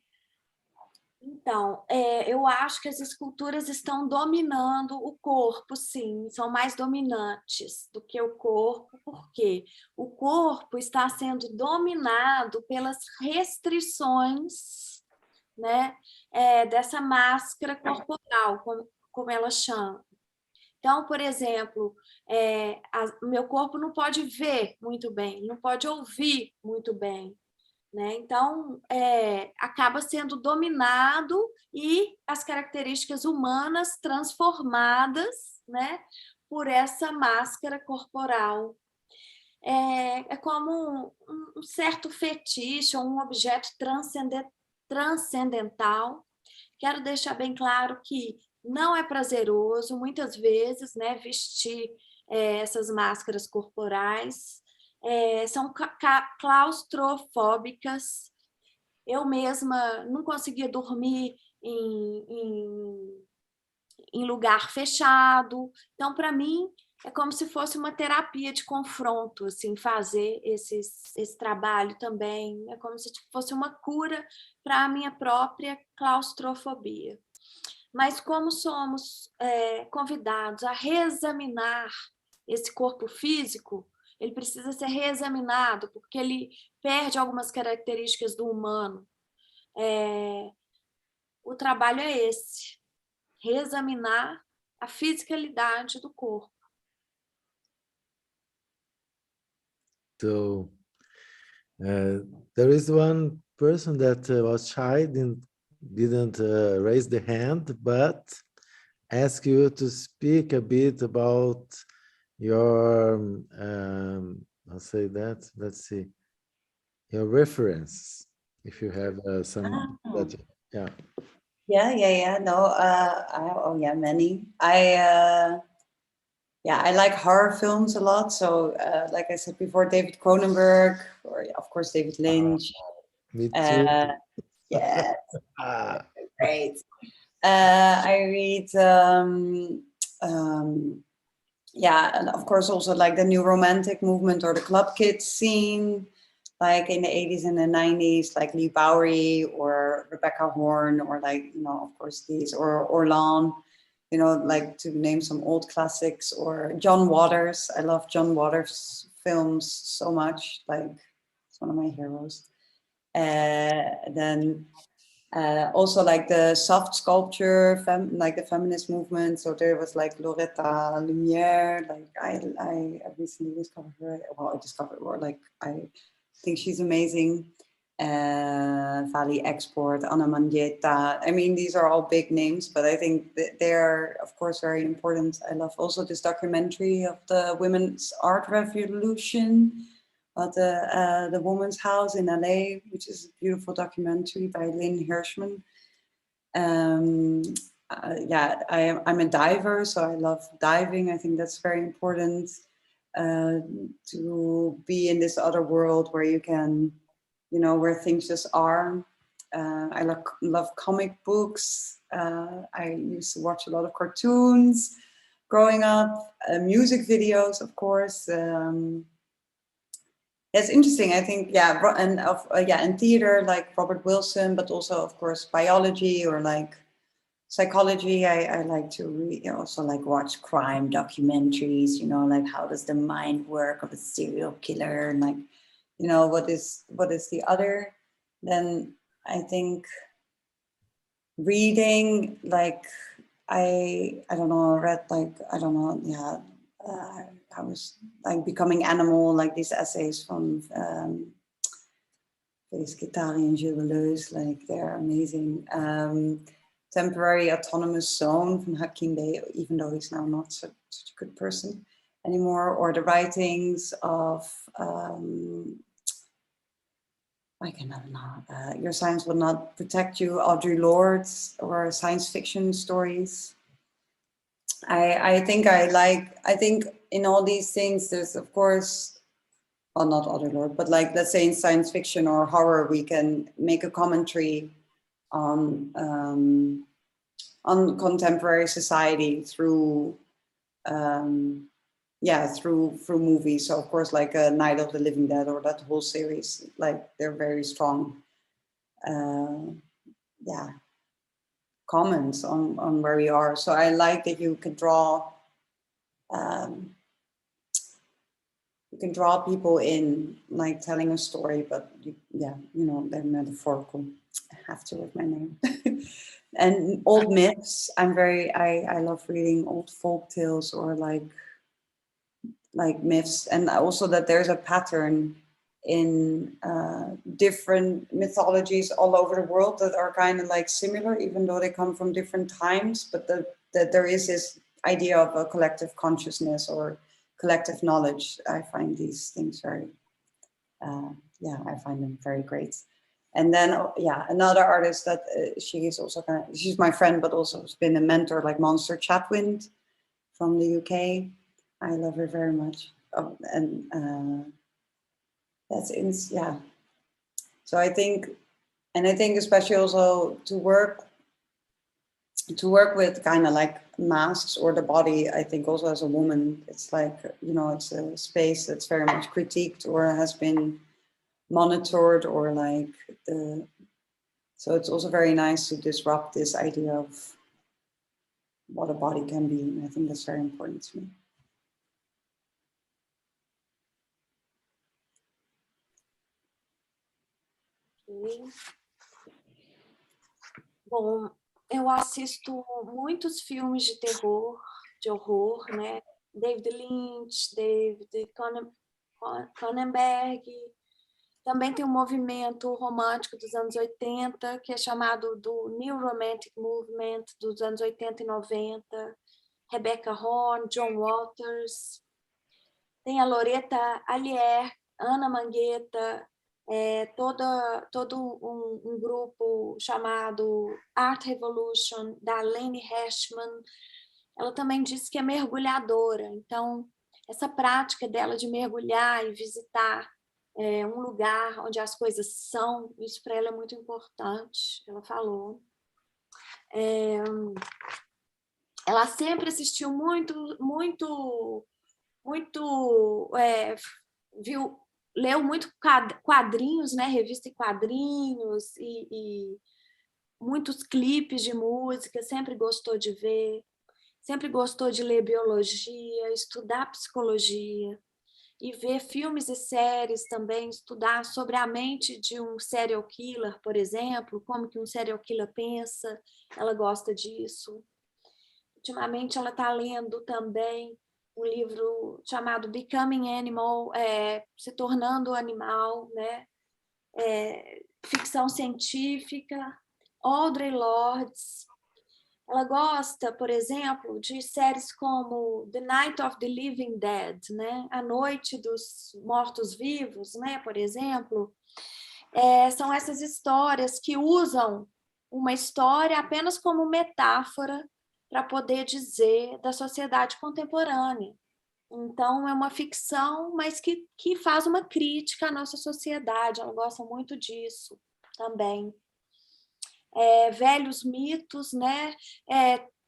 Então, eu acho que as esculturas estão dominando o corpo, sim, são mais dominantes do que o corpo, porque o corpo está sendo dominado pelas restrições, né, dessa máscara corporal, como ela chama. Então, por exemplo, meu corpo não pode ver muito bem, não pode ouvir muito bem, né? Então, acaba sendo dominado e as características humanas transformadas, né, por essa máscara corporal. É como um certo fetiche ou um objeto transcendental. Quero deixar bem claro que não é prazeroso, muitas vezes, né, vestir essas máscaras corporais. São claustrofóbicas. Eu mesma não conseguia dormir em lugar fechado. Então, para mim, é como se fosse uma terapia de confronto, assim, fazer esse trabalho também. É como se fosse uma cura para a minha própria claustrofobia. Mas como somos convidados a reexaminar esse corpo físico, ele precisa ser reexaminado, porque ele perde algumas características do humano. O trabalho é esse, reexaminar a fisicalidade do corpo. So, there is one person that was shy, didn't raise the hand, but ask you to speak a bit about your, I'll say that, let's see, your reference, if you have some, many. I like horror films a lot. So like I said before, David Cronenberg, or of course, David Lynch. Me too. Yeah, great. I read, and of course also like the new romantic movement or the club kids scene. like in the 80s and the 90s, like Lee Bowery or Rebecca Horn, or like, you know, of course these, or Orlan, you know, like to name some old classics, or John Waters. I love John Waters films so much, like it's one of my heroes. Then also like the soft sculpture, like the feminist movement. So there was like Loretta Lumiere, like I recently discovered her, well, I think she's amazing. Vali Export, Anna Mandieta. I mean, these are all big names, but I think that they're, of course, very important. I love also this documentary of the women's art revolution at the Woman's House in LA, which is a beautiful documentary by Lynn Hirschman. Yeah, I'm a diver, so I love diving. I think that's very important, to be in this other world where you can, you know, where things just are. I love comic books. I used to watch a lot of cartoons growing up, music videos, of course. It's interesting, I think, yeah, and theater, like Robert Wilson, but also, of course, biology or like psychology. I like to read, also like watch crime documentaries, you know, like how does the mind work of a serial killer, and like, you know, what is the other. Then I think reading, like I don't know, read like, I don't know, yeah, I was like Becoming Animal, like these essays from Felix Guattari and Gilles Deleuze, like they're amazing. Temporary Autonomous Zone from Hakim Bey, even though he's now not such a good person anymore, or the writings of I cannot know. Your Science Will Not Protect You, Audre Lorde, or science fiction stories. I think in all these things, there's of course, well, not Audre Lorde, but like, let's say in science fiction or horror, we can make a commentary on contemporary society through through movies. So of course, like Night of the Living Dead or that whole series, like they're very strong comments on where we are. So I like that you can draw people in, like telling a story, but you know, they're metaphorical. I have to with my name. And old myths. I love reading old folk tales, or like myths, and also that there's a pattern in different mythologies all over the world that are kind of like similar, even though they come from different times, but that there is this idea of a collective consciousness or collective knowledge. I find these things very, I find them very great. And then, another artist that she's my friend, but also has been a mentor, like Monster Chatwind from the UK. I love her very much. So I think especially also to work with kind of like masks or the body, I think also as a woman, it's like, you know, it's a space that's very much critiqued or has been monitored, or like so it's also very nice to disrupt this idea of what a body can be. And I think that's very important to me. Bom, eu assisto muitos filmes de terror, de horror, né? David Lynch, David Cronenberg. Também tem um movimento romântico dos anos 80, que é chamado do New Romantic Movement, dos anos 80 e 90. Rebecca Horn, John Waters. Tem a Loretta Allier, Anna Mangueta, todo um grupo chamado Art Revolution, da Lene Hirschman. Ela também disse que é mergulhadora, então essa prática dela de mergulhar e visitar um lugar onde as coisas são, isso para ela é muito importante, ela falou. Ela sempre assistiu viu leu muito quadrinhos, né? Revista em quadrinhos e muitos clipes de música, sempre gostou de ver, sempre gostou de ler biologia, estudar psicologia e ver filmes e séries também, estudar sobre a mente de um serial killer, por exemplo, como que um serial killer pensa, ela gosta disso. Ultimamente ela está lendo também um livro chamado Becoming Animal, se tornando animal, né? Ficção científica, Audre Lorde. Ela gosta, por exemplo, de séries como The Night of the Living Dead, né? A Noite dos Mortos-Vivos, né? Por exemplo. São essas histórias que usam uma história apenas como metáfora para poder dizer da sociedade contemporânea. Então, é uma ficção, mas que faz uma crítica à nossa sociedade. Ela gosta muito disso também. Velhos mitos, né?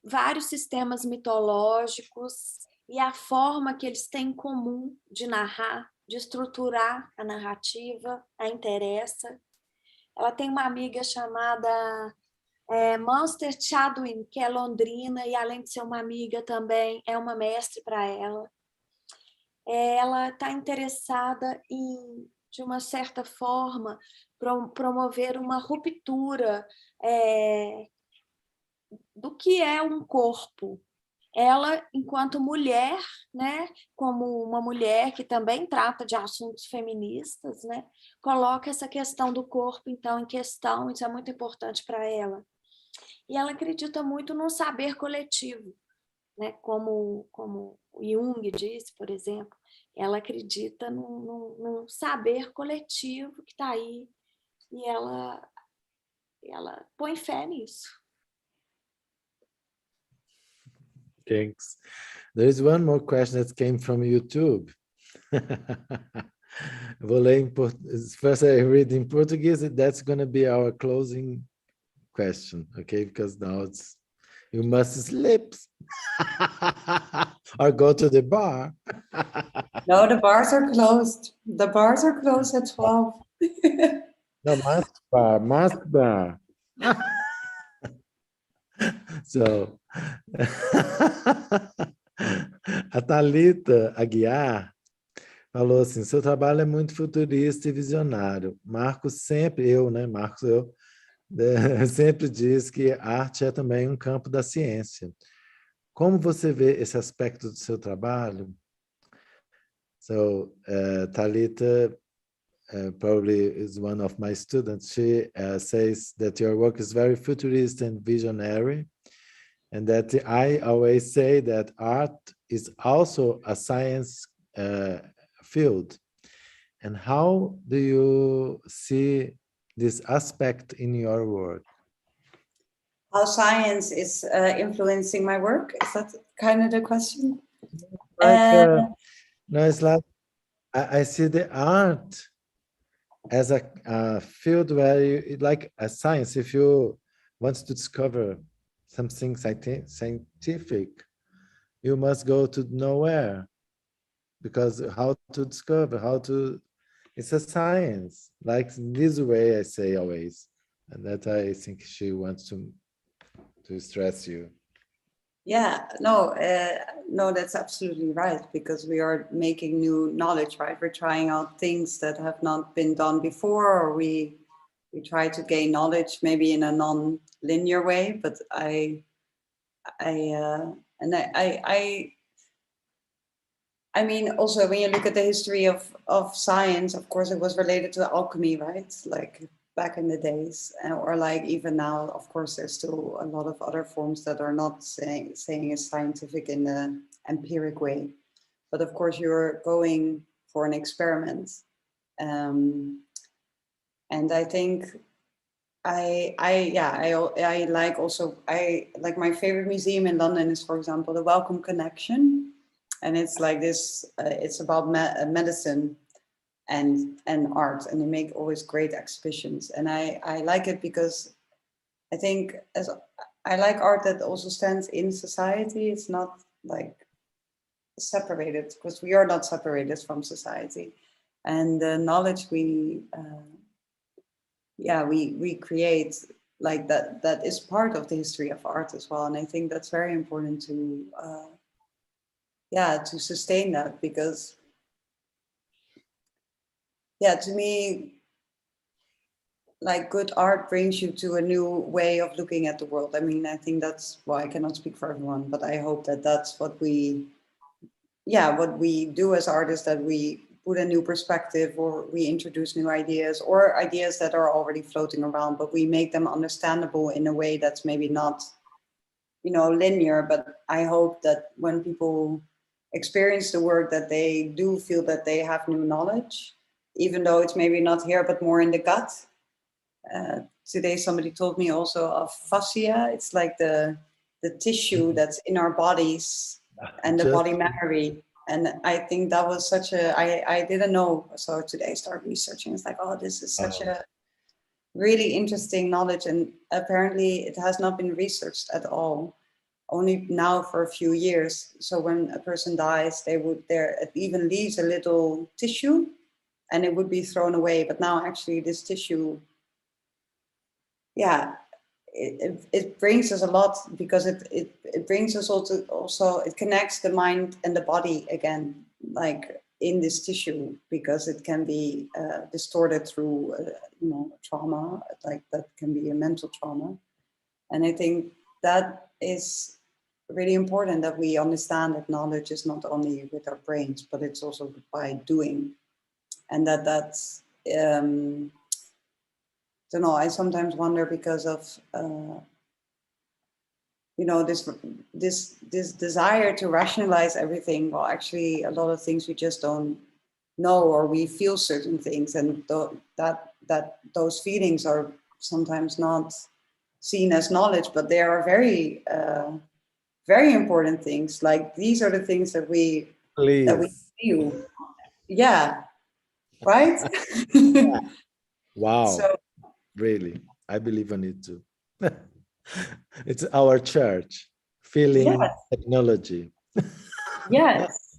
Vários sistemas mitológicos e a forma que eles têm em comum de narrar, de estruturar a narrativa, a interessa. Ela tem uma amiga chamada Monster Chadwin, que é londrina, e além de ser uma amiga também, é uma mestre para ela. Ela está interessada em, de uma certa forma, promover uma ruptura do que é um corpo. Ela, enquanto mulher, né, como uma mulher que também trata de assuntos feministas, né, coloca essa questão do corpo, então, em questão, isso é muito importante para ela. E ela acredita muito num saber coletivo, né, como o Jung disse, por exemplo, ela acredita num saber coletivo que está aí e ela põe fé nisso. Thanks. There is one more question that came from YouTube. Vou ler em português. First I read in Portuguese, that's going to be our closing question, okay? Because now it's, you must sleep or go to the bar. No, the bars are closed. The bars are closed at 12. No, mask bar. So, a Thalita Aguiar falou assim, seu trabalho é muito futurista e visionário. Marcos sempre, sempre diz que arte é também um campo da ciência. Como você vê esse aspecto do seu trabalho? So, Thalita probably is one of my students. She says that your work is very futurist and visionary, and that I always say that art is also a science field. And how do you see this aspect in your work? How science is influencing my work? Is that kind of the question? No, it's like I see the art as a field where you, like a science, if you want to discover something scientific, you must go to nowhere, because how to discover, it's a science, like this way I say always, and that I think she wants to stress you. Yeah, no, that's absolutely right, because we are making new knowledge, right? We're trying out things that have not been done before, or we try to gain knowledge maybe in a non-linear way. But I mean, also when you look at the history of science, of course, it was related to alchemy, right? Like back in the days, or like even now, of course, there's still a lot of other forms that are not saying is scientific in the empiric way. But of course, you're going for an experiment. And I think I like my favorite museum in London is, for example, the Wellcome Connection. And it's like this, it's about medicine and art, and they make always great exhibitions. And I like it because I think I like art that also stands in society. It's not like separated, because we are not separated from society. and the knowledge we create, like that is part of the history of art as well. And I think that's very important to sustain that, because to me, like, good art brings you to a new way of looking at the world. I mean, I think that's, well, I cannot speak for everyone, but I hope that that's what we do as artists, that we put a new perspective, or we introduce new ideas, or ideas that are already floating around, but we make them understandable in a way that's maybe not, linear. But I hope that when people experience the work, that they do feel that they have new knowledge, even though it's maybe not here, but more in the gut. Today, somebody told me also of fascia. It's like the tissue that's in our bodies and the body memory. And I think that was such I didn't know. So today I started researching. It's like, oh, this is such a really interesting knowledge. And apparently it has not been researched at all, only now for a few years. So when a person dies, it even leaves a little tissue and it would be thrown away. But now actually this tissue, it brings us a lot, because it brings us also it connects the mind and the body again, like in this tissue, because it can be distorted through trauma, like that can be a mental trauma. And I think that is really important, that we understand that knowledge is not only with our brains, but it's also by doing. And that's don't know, I sometimes wonder, because of this desire to rationalize everything. Well, actually a lot of things we just don't know, or we feel certain things, and those feelings are sometimes not seen as knowledge, but they are very very important things. Like, these are the things that we feel. Yeah, right. Wow. So, really, I believe in it too. It's our church, feeling technology. Yes,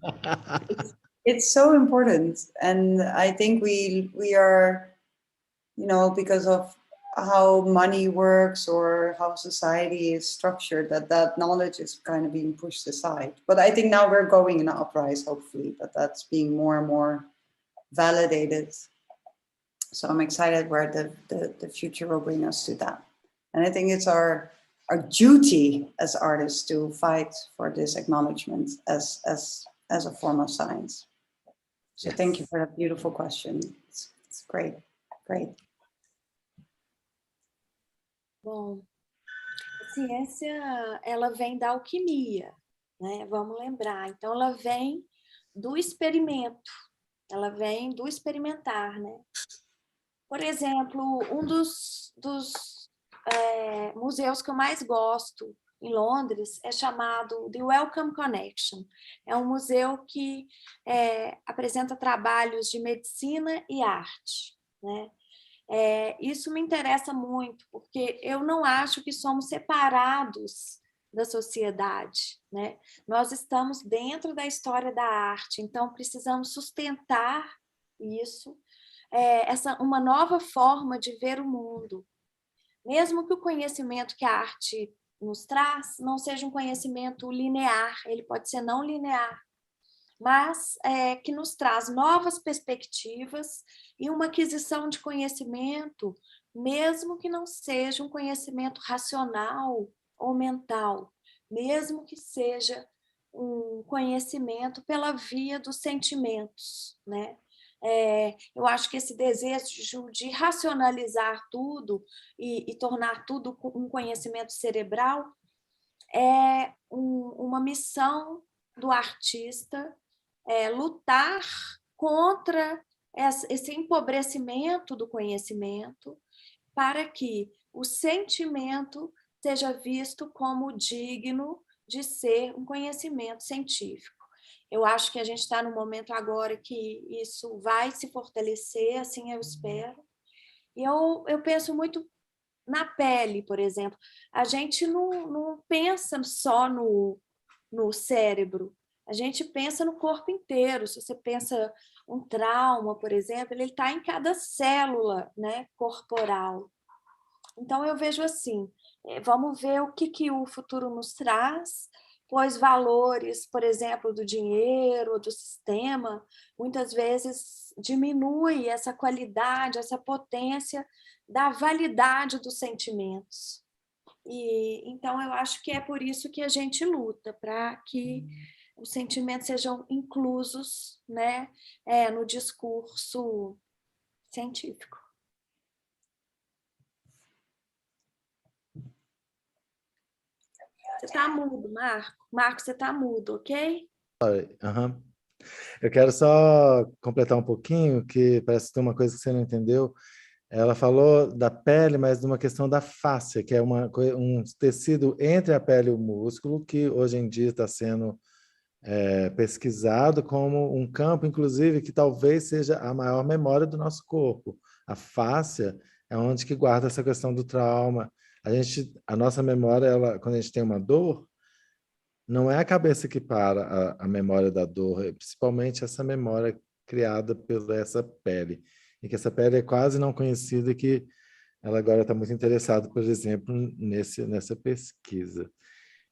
it's so important. And I think we are, because of how money works or how society is structured, that knowledge is kind of being pushed aside. But I think now we're going in an uprise, hopefully, that's being more and more validated. So I'm excited where the future will bring us to that. And I think it's our duty as artists to fight for this acknowledgement as a form of science. So thank you for that beautiful question. It's great. Bom, a ciência, ela vem da alquimia, né? Vamos lembrar. Então, ela vem do experimento, ela vem do experimentar, né? Por exemplo, um dos museus que eu mais gosto em Londres é chamado The Wellcome Connection. É um museu que apresenta trabalhos de medicina e arte, né? Isso me interessa muito, porque eu não acho que somos separados da sociedade, né? Nós estamos dentro da história da arte, então precisamos sustentar isso, uma nova forma de ver o mundo. Mesmo que o conhecimento que a arte nos traz não seja um conhecimento linear, ele pode ser não linear, mas que nos traz novas perspectivas e uma aquisição de conhecimento, mesmo que não seja um conhecimento racional ou mental, mesmo que seja um conhecimento pela via dos sentimentos, né? Eu acho que esse desejo de racionalizar tudo e tornar tudo um conhecimento cerebral é uma missão do artista, lutar contra esse empobrecimento do conhecimento, para que o sentimento seja visto como digno de ser um conhecimento científico. Eu acho que a gente está num momento agora que isso vai se fortalecer, assim eu espero. E eu penso muito na pele, por exemplo. A gente não pensa só no cérebro, A gente pensa no corpo inteiro. Se você pensa um trauma, por exemplo, ele está em cada célula, né, corporal. Então, eu vejo assim, vamos ver o que o futuro nos traz, pois valores, por exemplo, do dinheiro, do sistema, muitas vezes diminui essa qualidade, essa potência da validade dos sentimentos. E então eu acho que é por isso que a gente luta, para que os sentimentos sejam inclusos, né, no discurso científico. Você está mudo, Marco. Marco, você está mudo, ok? Uhum. Eu quero só completar um pouquinho, que parece que tem uma coisa que você não entendeu. Ela falou da pele, mas de uma questão da fáscia, que é um tecido entre a pele e o músculo, que hoje em dia está sendo pesquisado como um campo, inclusive, que talvez seja a maior memória do nosso corpo. A fáscia é onde que guarda essa questão do trauma. A nossa memória, quando a gente tem uma dor, não é a cabeça que para a memória da dor, é principalmente essa memória criada por essa pele. E que essa pele é quase não conhecida e que ela agora está muito interessada, por exemplo, nessa pesquisa.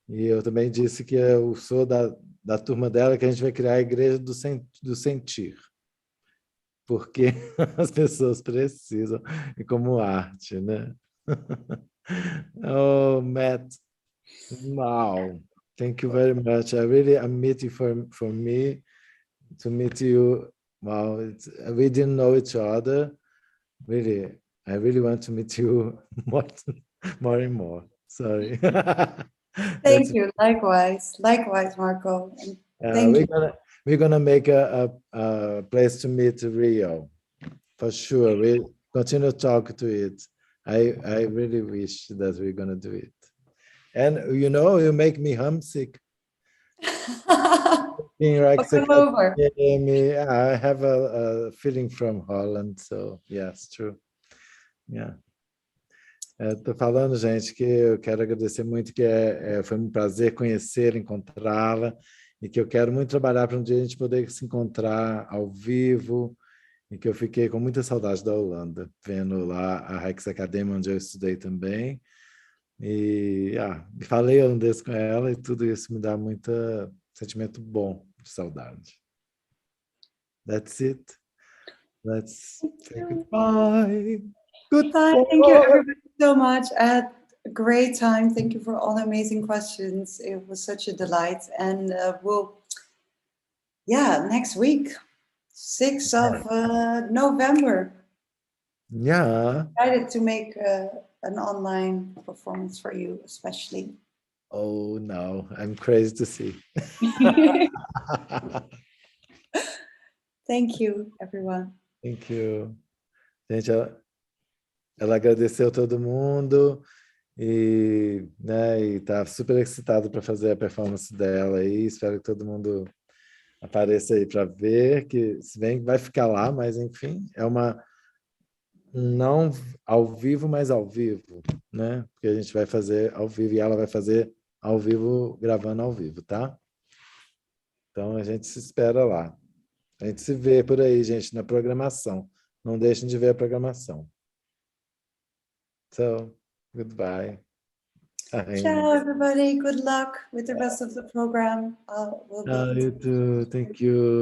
E eu também disse que eu sou da turma dela, que a gente vai criar a igreja do sentir. Porque as pessoas precisam, e como arte, né? Oh, Matt, wow. Thank you very much. I'm meeting for me to meet you. Wow, we didn't know each other. Really, I really want to meet you more and more. Sorry. Thank you. Likewise, Marco. Thank you. We're gonna make a place to meet Rio, for sure. We continue to talk to it. I really wish that we're gonna do it. And you make me homesick. Being like Come over. I have a feeling from Holland, so yes, true. Yeah. Estou falando, gente, que eu quero agradecer muito, que foi um prazer conhecê-la, encontrá-la, e que eu quero muito trabalhar para um dia a gente poder se encontrar ao vivo, e que eu fiquei com muita saudade da Holanda, vendo lá a Rijks Academy, onde eu estudei também. E falei holandês com ela e tudo isso me dá muito sentimento bom de saudade. That's it. Let's say goodbye. Goodbye. Thank you, everybody, so much. I had a great time. Thank you for all the amazing questions. It was such a delight. And next week, 6th of November. Yeah. Excited to make an online performance for you, especially. Oh, no, I'm crazy to see. Thank you, everyone. Thank you. Gente, ela agradeceu todo mundo e tá super excitado para fazer a performance dela aí. Espero que todo mundo apareça aí para ver, que se bem que vai ficar lá, mas enfim, é uma não ao vivo, mas ao vivo, né? Porque a gente vai fazer ao vivo e ela vai fazer ao vivo, gravando ao vivo, tá? Então a gente se espera lá. A gente se vê por aí, gente, na programação. Não deixem de ver a programação. So, goodbye. Ciao, everybody. Good luck with the rest of the program. You too. Thank you.